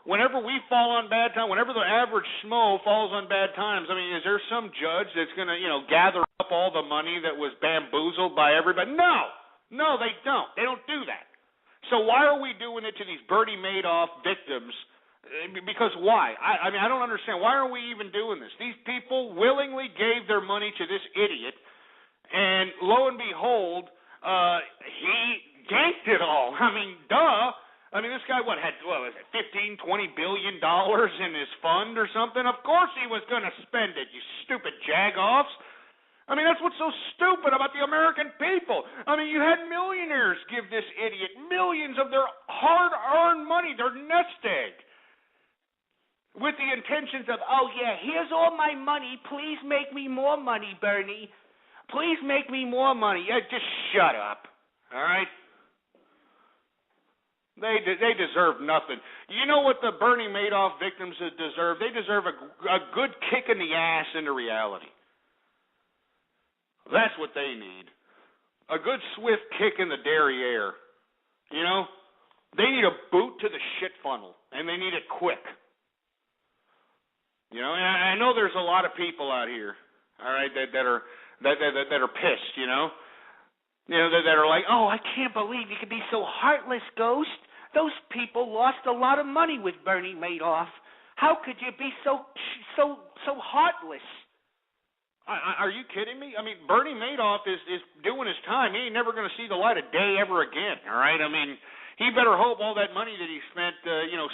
Whenever we fall on bad times, whenever the average schmo falls on bad times, I mean, is there some judge that's going to, gather up all the money that was bamboozled by everybody? No, they don't. They don't do that. So why are we doing it to these Bernie Madoff victims? Because why? I mean, I don't understand. Why are we even doing this? These people willingly gave their money to this idiot, and lo and behold, he ganked it all. I mean, duh. I mean, this guy, what was it, $15, $20 billion in his fund or something? Of course he was going to spend it, you stupid jagoffs. I mean, that's what's so stupid about the American people. I mean, you had millionaires give this idiot millions of their hard-earned money, their nest egg, with the intentions of, oh, yeah, here's all my money. Please make me more money, Bernie. Please make me more money. Yeah, just shut up, all right? They deserve nothing. You know what the Bernie Madoff victims deserve? They deserve a good kick in the ass into reality. That's what they need. A good swift kick in the derriere. They need a boot to the shit funnel, and they need it quick. And I know there's a lot of people out here, all right, that are pissed, that are like, oh, I can't believe you could be so heartless, Ghost. Those people lost a lot of money with Bernie Madoff. How could you be so heartless? Are you kidding me? I mean, Bernie Madoff is doing his time. He ain't never going to see the light of day ever again, all right? I mean, he better hope all that money that he spent,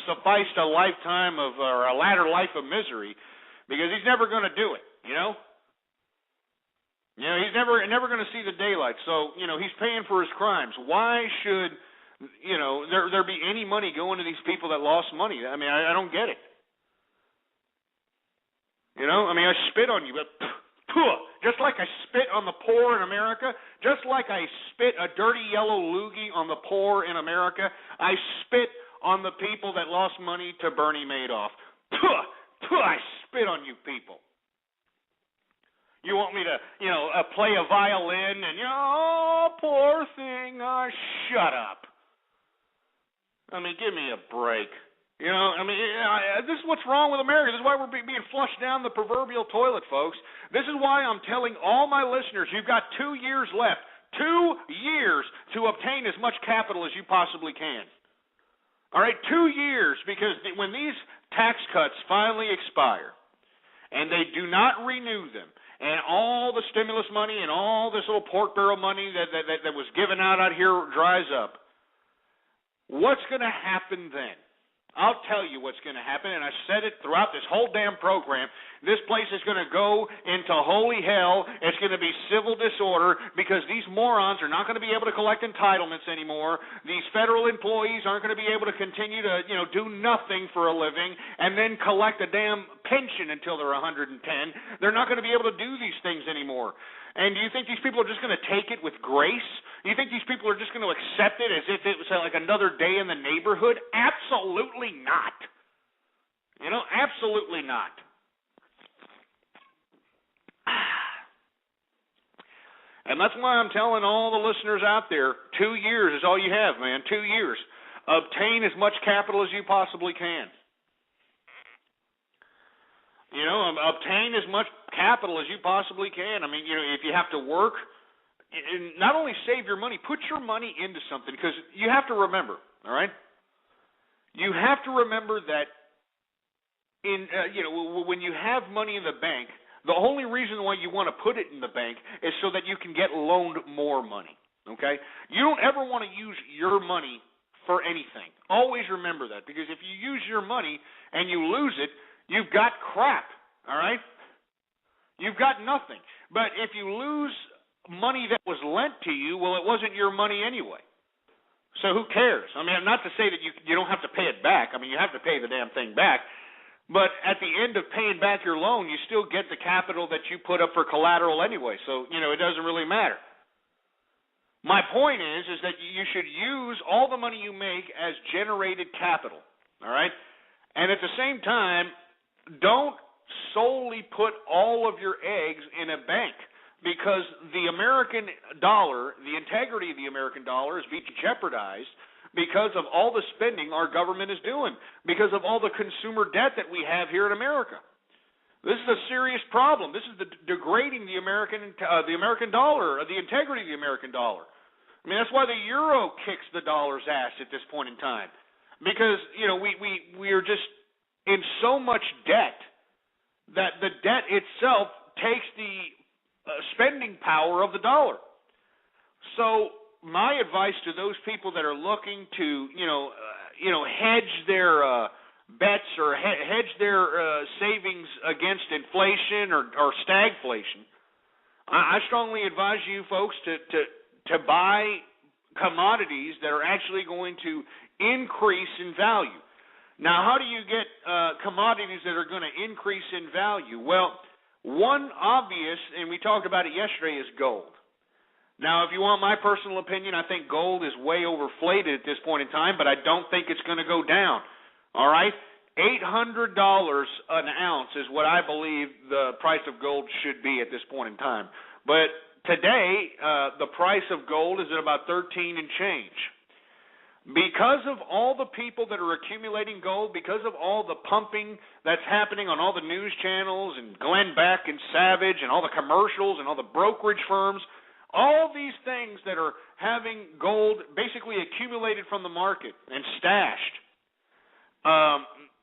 sufficed a lifetime of, or a latter life of misery, because he's never going to do it, he's never going to see the daylight. So, he's paying for his crimes. Why should, there be any money going to these people that lost money? I mean, I don't get it. I spit on you, but just like I spit on the poor in America, just like I spit a dirty yellow loogie on the poor in America, I spit on the people that lost money to Bernie Madoff. I spit on you people. You want me to, play a violin and, oh, poor thing, shut up. I mean, give me a break. You know, I mean, this is what's wrong with America. This is why we're being flushed down the proverbial toilet, folks. This is why I'm telling all my listeners, you've got 2 years left. 2 years to obtain as much capital as you possibly can. All right, 2 years, because when these tax cuts finally expire and they do not renew them, and all the stimulus money and all this little pork barrel money that was given out here dries up, what's going to happen then? I'll tell you what's going to happen, and I said it throughout this whole damn program. This place is going to go into holy hell. It's going to be civil disorder because these morons are not going to be able to collect entitlements anymore. These federal employees aren't going to be able to continue to, do nothing for a living and then collect a damn pension until they're 110. They're not going to be able to do these things anymore. And do you think these people are just going to take it with grace? Do you think these people are just going to accept it as if it was like another day in the neighborhood? Absolutely not. Absolutely not. And that's why I'm telling all the listeners out there, 2 years is all you have, man. 2 years. Obtain as much capital as you possibly can. Obtain as much capital as you possibly can. I mean, if you have to work, not only save your money, put your money into something, because you have to remember, all right? You have to remember that when you have money in the bank, the only reason why you want to put it in the bank is so that you can get loaned more money, okay? You don't ever want to use your money for anything. Always remember that, because if you use your money and you lose it, you've got crap, all right? You've got nothing. But if you lose money that was lent to you, well, it wasn't your money anyway. So who cares? I mean, not to say that you don't have to pay it back. I mean, you have to pay the damn thing back. But at the end of paying back your loan, you still get the capital that you put up for collateral anyway. So, it doesn't really matter. My point is that you should use all the money you make as generated capital, all right? And at the same time, don't solely put all of your eggs in a bank, because the American dollar, the integrity of the American dollar is being jeopardized because of all the spending our government is doing, because of all the consumer debt that we have here in America. This is a serious problem. This is degrading the American dollar, the integrity of the American dollar. I mean, that's why the euro kicks the dollar's ass at this point in time, because we are just in so much debt that the debt itself takes the spending power of the dollar. So my advice to those people that are looking to, hedge their bets or hedge their savings against inflation or stagflation, I strongly advise you folks to buy commodities that are actually going to increase in value. Now, how do you get commodities that are going to increase in value? Well, one obvious, and we talked about it yesterday, is gold. Now, if you want my personal opinion, I think gold is way overflated at this point in time, but I don't think it's going to go down. All right? $800 an ounce is what I believe the price of gold should be at this point in time. But today, the price of gold is at about 13 and change. Because of all the people that are accumulating gold, because of all the pumping that's happening on all the news channels and Glenn Beck and Savage and all the commercials and all the brokerage firms, all these things that are having gold basically accumulated from the market and stashed,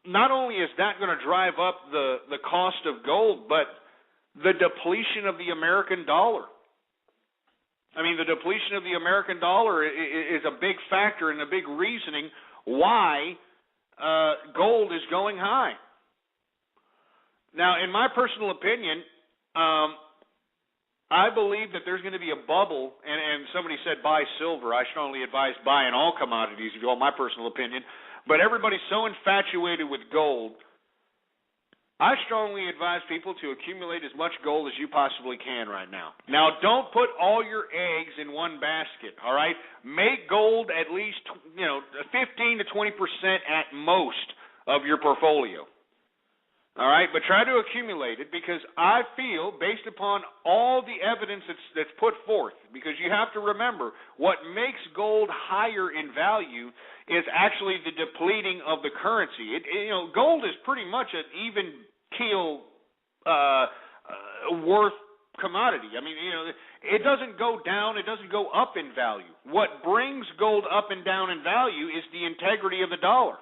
not only is that going to drive up the cost of gold, but the depletion of the American dollar. I mean, the depletion of the American dollar is a big factor and a big reasoning why gold is going high. Now, in my personal opinion, I believe that there's going to be a bubble, and somebody said buy silver. I strongly advise buying all commodities, if you want my personal opinion. But everybody's so infatuated with gold, I strongly advise people to accumulate as much gold as you possibly can right now. Now, don't put all your eggs in one basket, all right? Make gold at least, 15 to 20% at most of your portfolio. All right, but try to accumulate it, because I feel, based upon all the evidence that's put forth, because you have to remember, what makes gold higher in value is actually the depleting of the currency. Gold is pretty much an even keel worth commodity. I mean, it doesn't go down, it doesn't go up in value. What brings gold up and down in value is the integrity of the dollar.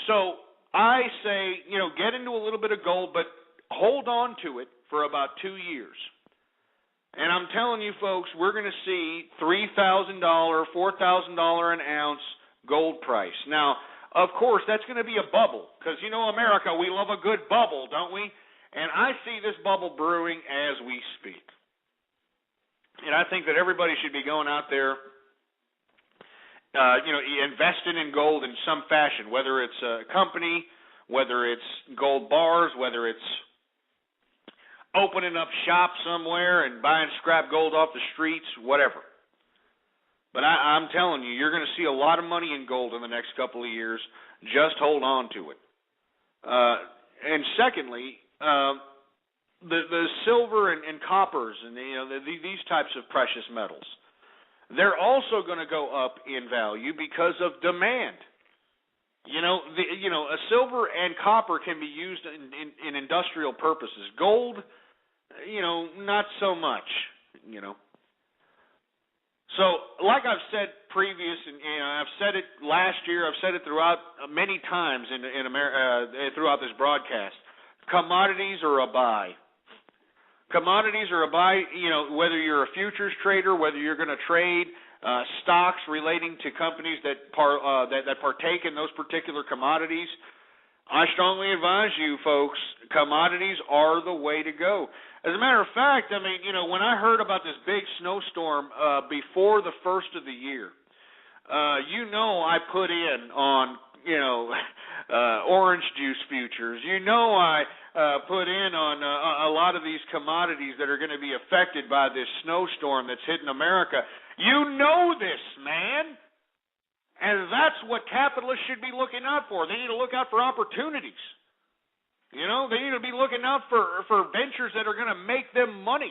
So I say, get into a little bit of gold, but hold on to it for about 2 years. And I'm telling you, folks, we're going to see $3,000, $4,000 an ounce gold price. Now, of course, that's going to be a bubble, because, America, we love a good bubble, don't we? And I see this bubble brewing as we speak. And I think that everybody should be going out there, investing in gold in some fashion, whether it's a company, whether it's gold bars, whether it's opening up shop somewhere and buying scrap gold off the streets, whatever. But I'm telling you, you're going to see a lot of money in gold in the next couple of years. Just hold on to it. And secondly, the silver and coppers and these types of precious metals, they're also going to go up in value because of demand. A silver and copper can be used in industrial purposes. Gold, not so much. So, like I've said previous, and I've said it last year, I've said it throughout many times in America throughout this broadcast. Commodities are a buy. Commodities are a buy, whether you're a futures trader, whether you're going to trade stocks relating to companies that partake in those particular commodities. I strongly advise you, folks, commodities are the way to go. As a matter of fact, when I heard about this big snowstorm before the first of the year, I put in on, orange juice futures. I put in on a lot of these commodities that are going to be affected by this snowstorm that's hitting America. You know this, man. And that's what capitalists should be looking out for. They need to look out for opportunities. They need to be looking out for ventures that are going to make them money.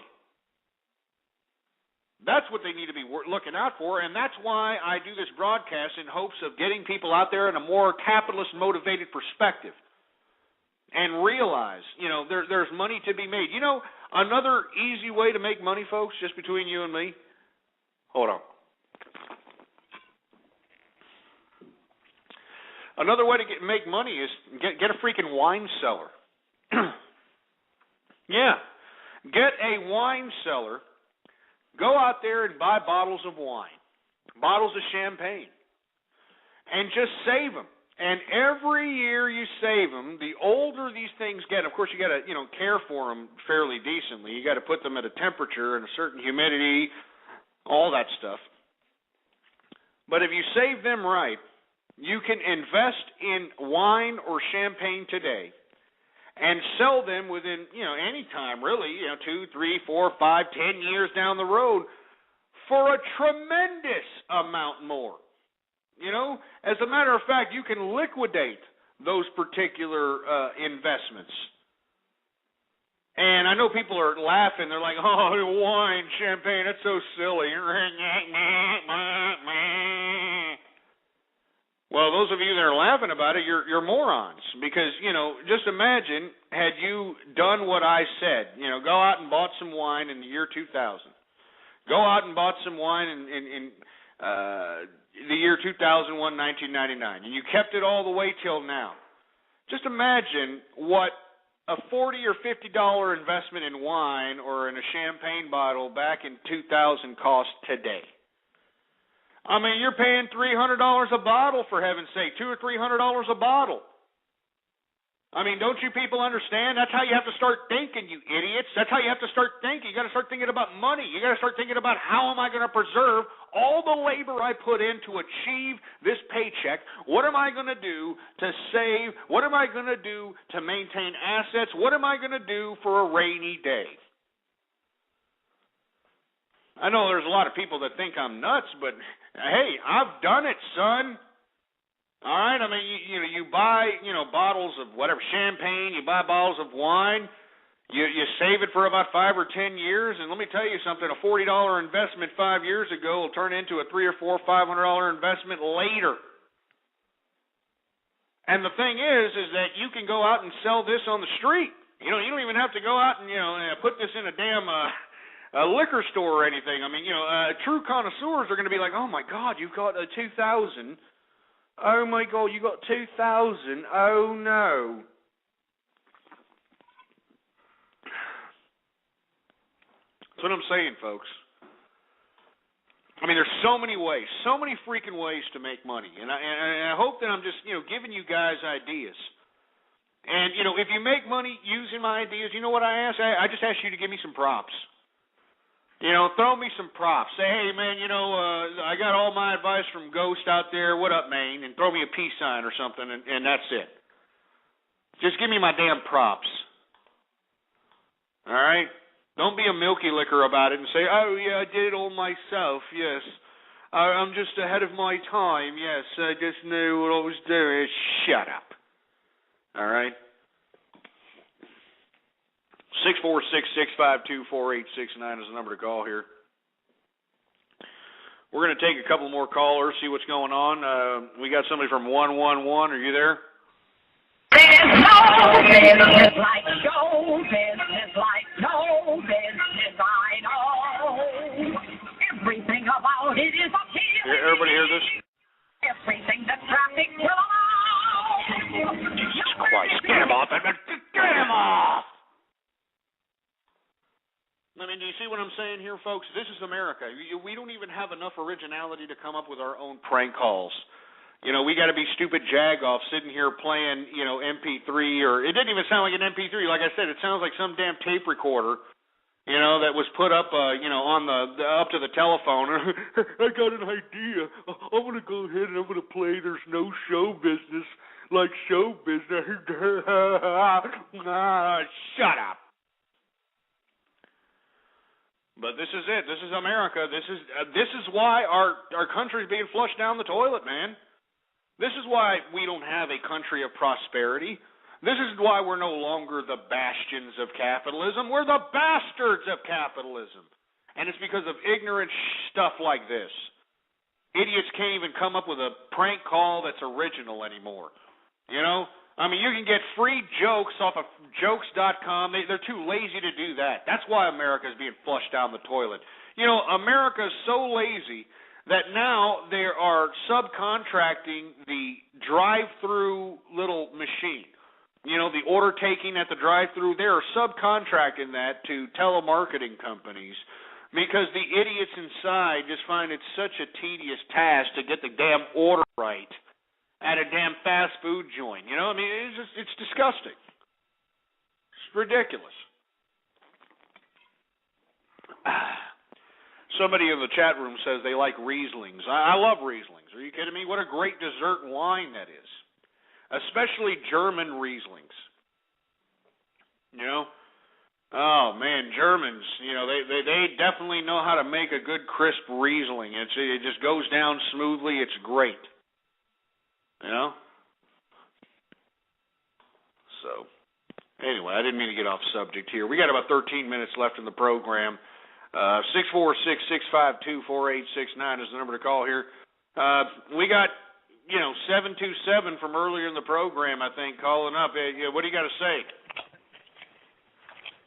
That's what they need to be looking out for, and that's why I do this broadcast in hopes of getting people out there in a more capitalist-motivated perspective and realize, there's money to be made. Another easy way to make money, folks, just between you and me. Hold on. Another way to make money is get a freaking wine cellar. Yeah, get a wine cellar. Go out there and buy bottles of wine, bottles of champagne, and just save them. And every year you save them, the older these things get. Of course, you got to care for them fairly decently. You got to put them at a temperature and a certain humidity, all that stuff. But if you save them right, you can invest in wine or champagne today and sell them within, any time, really, 2, 3, 4, 5, 10 years down the road for a tremendous amount more. As a matter of fact, you can liquidate those particular investments. And I know people are laughing. They're like, oh, wine, champagne, that's so silly. Well, those of you that are laughing about it, you're morons. Because, just imagine, had you done what I said, go out and bought some wine in the year 2000. Go out and bought some wine in the year 2001, 1999, and you kept it all the way till now. Just imagine what a $40 or $50 investment in wine or in a champagne bottle back in 2000 cost today. You're paying $300 a bottle, for heaven's sake, $200 or $300 a bottle. Don't you people understand? That's how you have to start thinking, you idiots. That's how you have to start thinking. You got to start thinking about money. You got to start thinking about how am I going to preserve all the labor I put in to achieve this paycheck. What am I going to do to save? What am I going to do to maintain assets? What am I going to do for a rainy day? I know there's a lot of people that think I'm nuts, but hey, I've done it, son. All right, I mean, you buy, bottles of whatever, champagne, you buy bottles of wine, you save it for about 5 or 10 years, and let me tell you something, a $40 investment 5 years ago will turn into a $300 or $400, $500 investment later. And the thing is that you can go out and sell this on the street. You don't even have to go out and, put this in a damn liquor store or anything. I mean, true connoisseurs are going to be like, oh, my God, you've got a 2000. Oh, my God, you got 2000. Oh, no. That's what I'm saying, folks. I mean, there's so many ways, so many freaking ways to make money. And I hope that I'm just, giving you guys ideas. And, if you make money using my ideas, you know what I ask? I just ask you to give me some props. Throw me some props. Say, hey, man, I got all my advice from Ghost out there. What up, man? And throw me a peace sign or something, and that's it. Just give me my damn props. All right? Don't be a milky liquor about it and say, oh, yeah, I did it all myself, yes. I'm just ahead of my time, yes. I just knew what I was doing. Shut up. All right? 646-652-4869 is the number to call here. We're going to take a couple more callers, see what's going on. We got somebody from 111. Are you there? There's no business like show business, like no business I know. Everything about it is appealing. Everybody hear this? Everything the traffic will allow. Jesus Christ, get him off! Get him off! I mean, do you see what I'm saying here, folks? This is America. We don't even have enough originality to come up with our own prank calls. We got to be stupid jagoffs sitting here playing, MP3, or it didn't even sound like an MP3. Like I said, it sounds like some damn tape recorder, that was put up, on the up to the telephone. I got an idea. I'm going to go ahead and I'm going to play There's No Show Business Like Show Business. Shut up. But this is it. This is America. This is why our country is being flushed down the toilet, man. This is why we don't have a country of prosperity. This is why we're no longer the bastions of capitalism. We're the bastards of capitalism. And it's because of ignorant stuff like this. Idiots can't even come up with a prank call that's original anymore. I mean, you can get free jokes off of jokes.com. They're too lazy to do that. That's why America is being flushed down the toilet. America is so lazy that now they are subcontracting the drive-through little machine. The order taking at the drive-through, they are subcontracting that to telemarketing companies because the idiots inside just find it such a tedious task to get the damn order right at a damn fast food joint. I mean, it's disgusting. It's ridiculous. Somebody in the chat room says they like Rieslings. I love Rieslings. Are you kidding me? What a great dessert wine that is. Especially German Rieslings. Oh, man, Germans, they definitely know how to make a good crisp Riesling. It just goes down smoothly. It's great. So, anyway, I didn't mean to get off subject here. We got about 13 minutes left in the program. 646-652-4869 is the number to call here. We got, 727 from earlier in the program, I think, calling up. What do you got to say?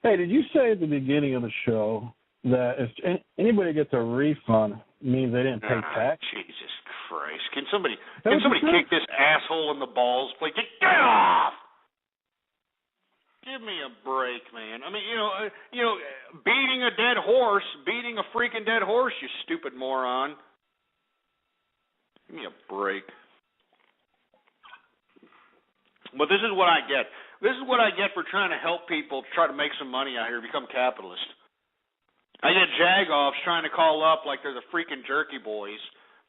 Hey, did you say at the beginning of the show that if anybody gets a refund, means they didn't pay tax? Jesus Christ. Can somebody kick this asshole in the balls, please? Get off! Give me a break, man. I mean, beating a freaking dead horse, you stupid moron. Give me a break. But this is what I get. This is what I get for trying to help people try to make some money out here, become capitalist. I get jagoffs trying to call up like they're the freaking jerky boys.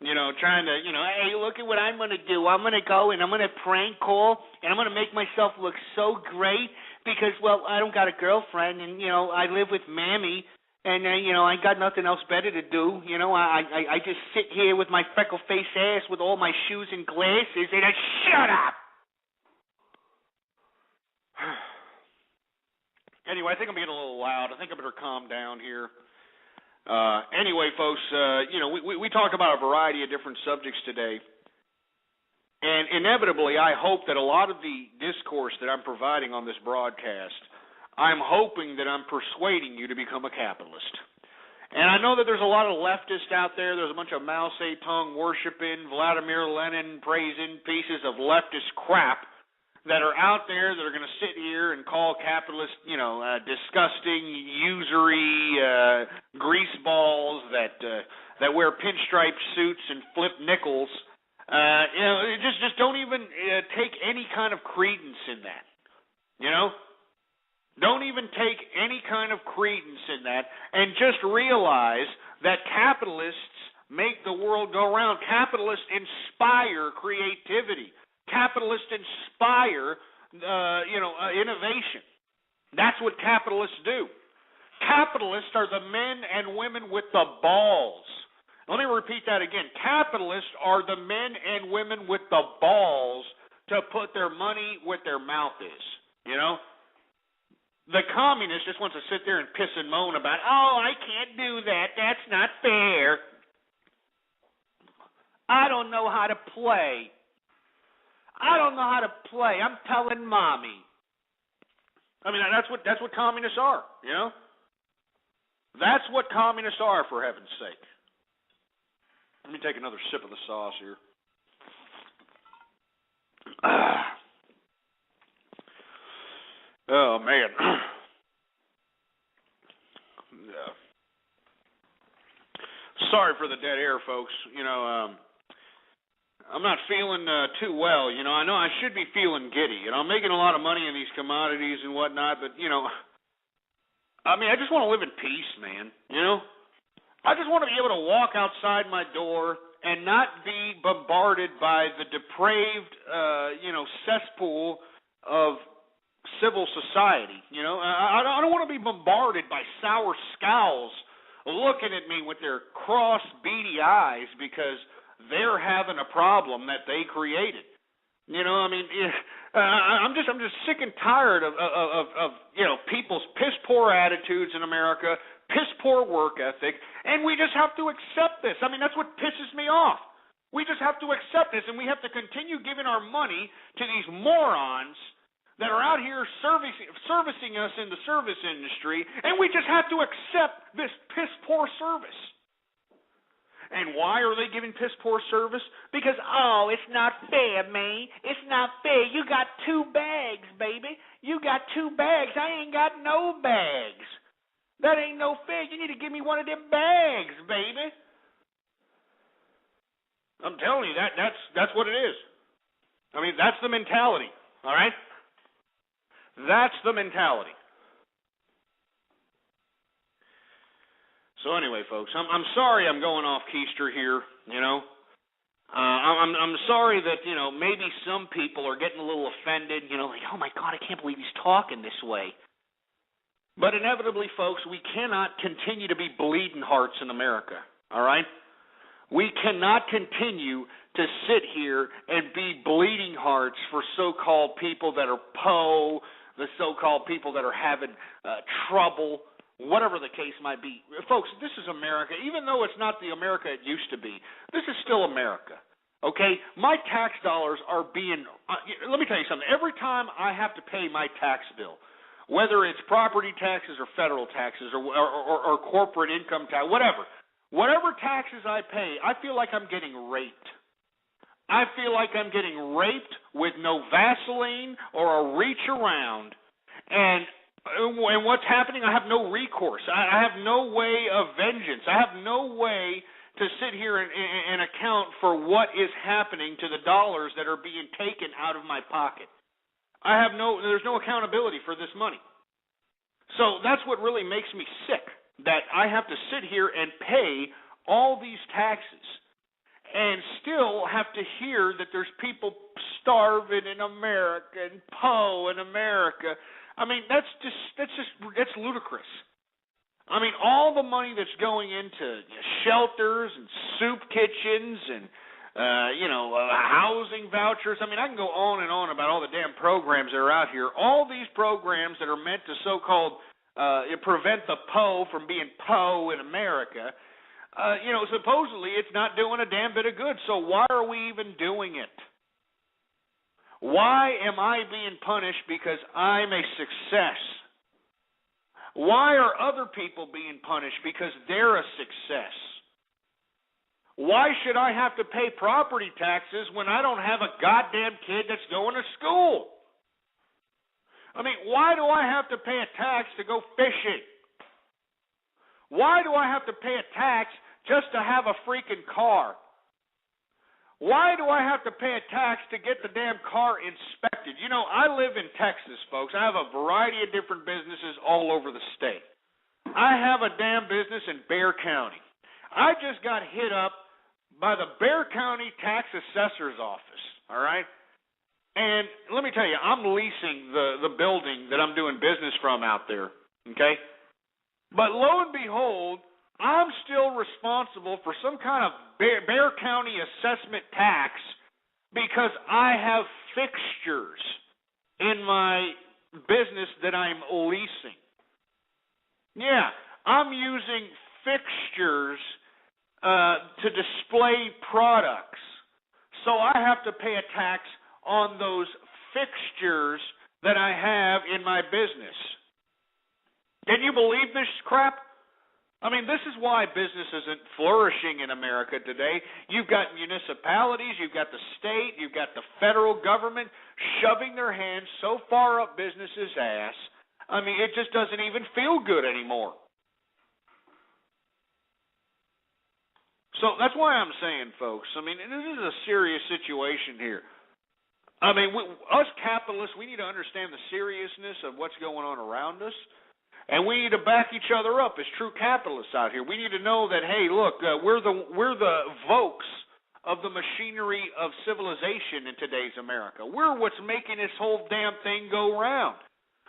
Trying to, hey, look at what I'm going to do. I'm going to go and I'm going to prank call and I'm going to make myself look so great because, well, I don't got a girlfriend and, I live with Mammy And, I got nothing else better to do. I just sit here with my freckle-faced ass with all my shoes and glasses and I shut up! Anyway, I think I'm getting a little loud. I think I better calm down here. Anyway, folks, we talked about a variety of different subjects today. And inevitably, I hope that a lot of the discourse that I'm providing on this broadcast, I'm hoping that I'm persuading you to become a capitalist. And I know that there's a lot of leftists out there. There's a bunch of Mao Zedong worshiping, Vladimir Lenin praising pieces of leftist crap that are out there that are going to sit here and call capitalists, disgusting, usury, greaseballs that wear pinstripe suits and flip nickels. Just don't even take any kind of credence in that. Don't even take any kind of credence in that, and just realize that capitalists make the world go round. Capitalists inspire creativity. Capitalists inspire, innovation. That's what capitalists do. Capitalists are the men and women with the balls. Let me repeat that again. Capitalists are the men and women with the balls to put their money where their mouth is. The communist just wants to sit there and piss and moan about, oh, I can't do that. That's not fair. I don't know how to play. I'm telling mommy. I mean, that's what communists are, That's what communists are, for heaven's sake. Let me take another sip of the sauce here. Oh, man. Sorry for the dead air, folks. I'm not feeling too well. I know I should be feeling giddy. I'm making a lot of money in these commodities and whatnot, but, I just want to live in peace, man. I just want to be able to walk outside my door and not be bombarded by the depraved, cesspool of civil society. I don't want to be bombarded by sour scowls looking at me with their cross, beady eyes because they're having a problem that they created. I'm just sick and tired of people's piss poor attitudes in America, piss poor work ethic, and we just have to accept this. That's what pisses me off. We just have to accept this, and we have to continue giving our money to these morons that are out here servicing us in the service industry, and we just have to accept this piss poor service. And why are they giving piss poor service? Because, it's not fair, man. It's not fair. You got 2 bags, baby. You got 2 bags. I ain't got no bags. That ain't no fair. You need to give me one of them bags, baby. I'm telling you, that's what it is. That's the mentality, all right? That's the mentality. So anyway, folks, I'm sorry I'm going off keister here, I'm sorry that, maybe some people are getting a little offended, like, oh my God, I can't believe he's talking this way. But inevitably, folks, we cannot continue to be bleeding hearts in America, all right? We cannot continue to sit here and be bleeding hearts for so-called people that are the so-called people that are having trouble, whatever the case might be. Folks, this is America. Even though it's not the America it used to be, this is still America, okay? My tax dollars are being, let me tell you something. Every time I have to pay my tax bill, whether it's property taxes or federal taxes or corporate income tax, whatever taxes I pay, I feel like I'm getting raped. I feel like I'm getting raped with no Vaseline or a reach around. And what's happening? I have no recourse. I have no way of vengeance. I have no way to sit here and account for what is happening to the dollars that are being taken out of my pocket. There's no accountability for this money. So that's what really makes me sick, that I have to sit here and pay all these taxes and still have to hear that there's people starving in America and in America. That's ludicrous. I mean, all the money that's going into shelters and soup kitchens and, housing vouchers. I mean, I can go on and on about all the damn programs that are out here. All these programs that are meant to so-called prevent the PO from being PO in America, supposedly it's not doing a damn bit of good. So why are we even doing it? Why am I being punished because I'm a success? Why are other people being punished because they're a success? Why should I have to pay property taxes when I don't have a goddamn kid that's going to school? I mean, why do I have to pay a tax to go fishing? Why do I have to pay a tax just to have a freaking car? Why do I have to pay a tax to get the damn car inspected? You know, I live in Texas, folks. I have a variety of different businesses all over the state. I have a damn business in Bexar County. I just got hit up by the Bexar County Tax Assessor's Office, all right? And let me tell you, I'm leasing the building that I'm doing business from out there, okay? But lo and behold, I'm still responsible for some kind of Bexar County assessment tax because I have fixtures in my business that I'm leasing. Yeah, I'm using fixtures to display products. So I have to pay a tax on those fixtures that I have in my business. Can you believe this crap? I mean, this is why business isn't flourishing in America today. You've got municipalities, you've got the state, you've got the federal government shoving their hands so far up businesses' ass. I mean, it just doesn't even feel good anymore. So that's why I'm saying, folks, I mean, this is a serious situation here. I mean, us capitalists, we need to understand the seriousness of what's going on around us. And we need to back each other up as true capitalists out here. We need to know that, hey, look, we're the Vokes of the machinery of civilization in today's America. We're what's making this whole damn thing go round.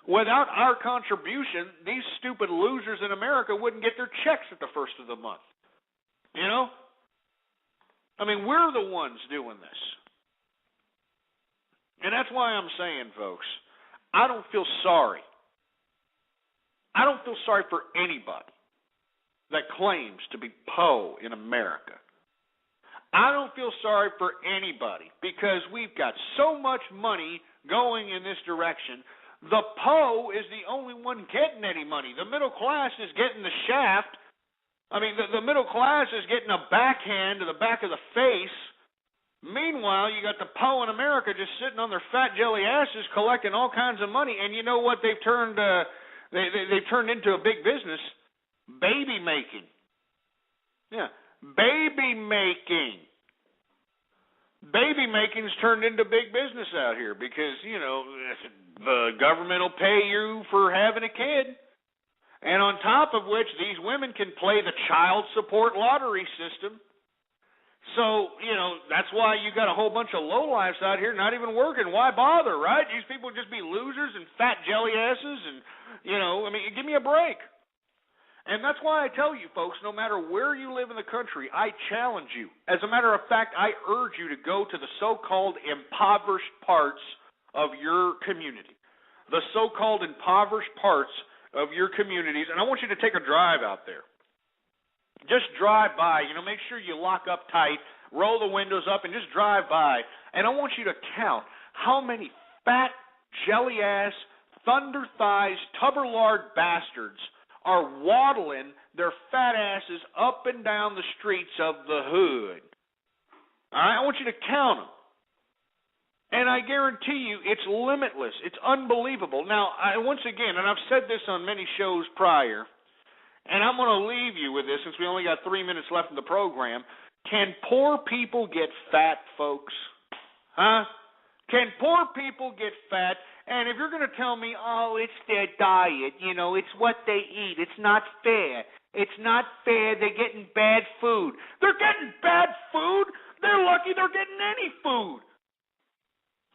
Without our contribution, these stupid losers in America wouldn't get their checks at the first of the month. You know? I mean, we're the ones doing this. And that's why I'm saying, folks, I don't feel sorry. I don't feel sorry for anybody that claims to be PO in America. I don't feel sorry for anybody because we've got so much money going in this direction. The PO is the only one getting any money. The middle class is getting the shaft. I mean, the middle class is getting a backhand to the back of the face. Meanwhile, you got the PO in America just sitting on their fat jelly asses collecting all kinds of money. And you know what they've turned... They've turned into a big business, baby making. Yeah, baby making. Baby making's turned into big business out here because, you know, the government will pay you for having a kid. And on top of which, these women can play the child support lottery system. So, you know, that's why you got a whole bunch of lowlifes out here not even working. Why bother, right? These people just be losers and fat jelly asses and, you know, I mean, give me a break. And that's why I tell you, folks, no matter where you live in the country, I challenge you. As a matter of fact, I urge you to go to the so-called impoverished parts of your community. The so-called impoverished parts of your communities. And I want you to take a drive out there. Just drive by, you know, make sure you lock up tight, roll the windows up, and just drive by. And I want you to count how many fat, jelly-ass, thunder-thighs, tubber-lard bastards are waddling their fat asses up and down the streets of the hood. All right, I want you to count them. And I guarantee you it's limitless. It's unbelievable. Now, once again, and I've said this on many shows prior, and I'm going to leave you with this since we only got 3 minutes left in the program. Can poor people get fat, folks? Huh? Can poor people get fat? And if you're going to tell me, oh, it's their diet, you know, it's what they eat, it's not fair. It's not fair. They're getting bad food. They're getting bad food? They're lucky they're getting any food.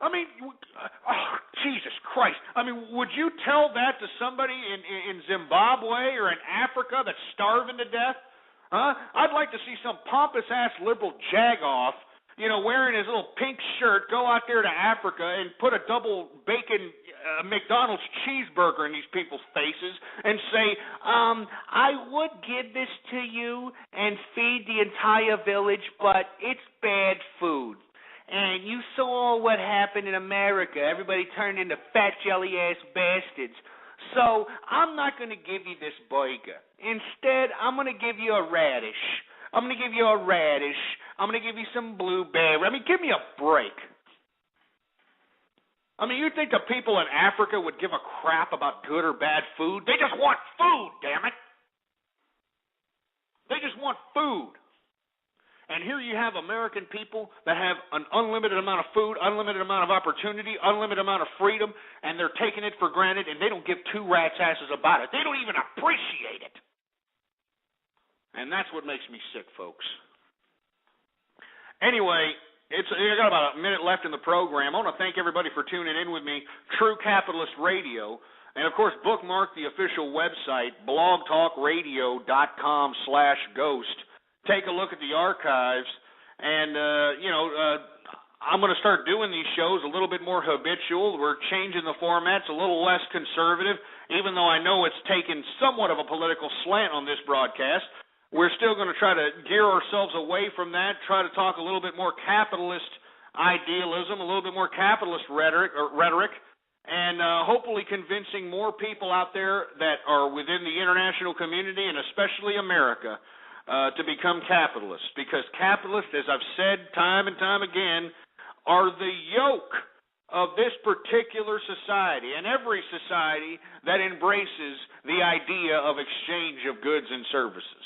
I mean, oh, Jesus Christ. I mean, would you tell that to somebody in Zimbabwe or in Africa that's starving to death? Huh? I'd like to see some pompous-ass liberal jagoff, wearing his little pink shirt, go out there to Africa and put a double bacon McDonald's cheeseburger in these people's faces and say, I would give this to you and feed the entire village, but it's bad food. And you saw what happened in America. Everybody turned into fat jelly-ass bastards. So I'm not going to give you this burger. Instead, I'm going to give you a radish. I'm going to give you a radish. I'm going to give you some blueberry. I mean, give me a break. I mean, you think the people in Africa would give a crap about good or bad food? They just want food, damn it. They just want food. And here you have American people that have an unlimited amount of food, unlimited amount of opportunity, unlimited amount of freedom, and they're taking it for granted, and they don't give two rat's asses about it. They don't even appreciate it. And that's what makes me sick, folks. Anyway, I got about a minute left in the program. I want to thank everybody for tuning in with me, True Capitalist Radio. And, of course, bookmark the official website, blogtalkradio.com/ghost. Take a look at the archives, and, I'm going to start doing these shows a little bit more habitual. We're changing the formats, a little less conservative, even though I know it's taken somewhat of a political slant on this broadcast. We're still going to try to gear ourselves away from that, try to talk a little bit more capitalist idealism, a little bit more capitalist rhetoric, and hopefully convincing more people out there that are within the international community and especially America to become capitalists. Because capitalists, as I've said time and time again, are the yoke of this particular society and every society that embraces the idea of exchange of goods and services.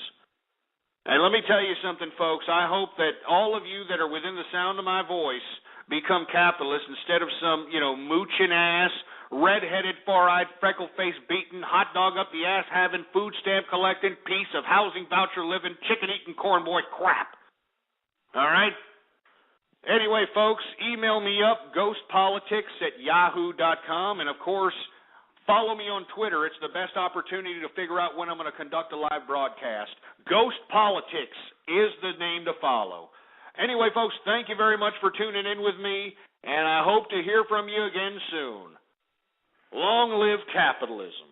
And let me tell you something, folks. I hope that all of you that are within the sound of my voice become capitalists instead of some, mooching ass, red-headed, far-eyed, freckle-faced, beaten, hot dog up the ass having, food stamp collecting, piece of housing voucher living, chicken-eating cornboy crap. All right? Anyway, folks, email me up, ghostpolitics@yahoo.com, and, of course, follow me on Twitter. It's the best opportunity to figure out when I'm going to conduct a live broadcast. Ghost Politics is the name to follow. Anyway, folks, thank you very much for tuning in with me, and I hope to hear from you again soon. Long live capitalism.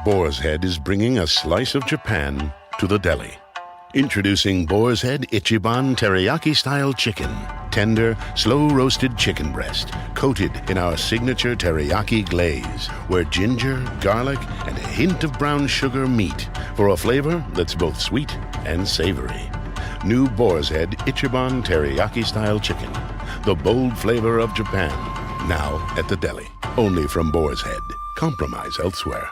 Boar's Head is bringing a slice of Japan to the deli. Introducing Boar's Head Ichiban Teriyaki-style chicken. Tender, slow-roasted chicken breast, coated in our signature teriyaki glaze, where ginger, garlic, and a hint of brown sugar meet for a flavor that's both sweet and savory. New Boar's Head Ichiban Teriyaki-style chicken. The bold flavor of Japan. Now at the deli. Only from Boar's Head. Compromise elsewhere.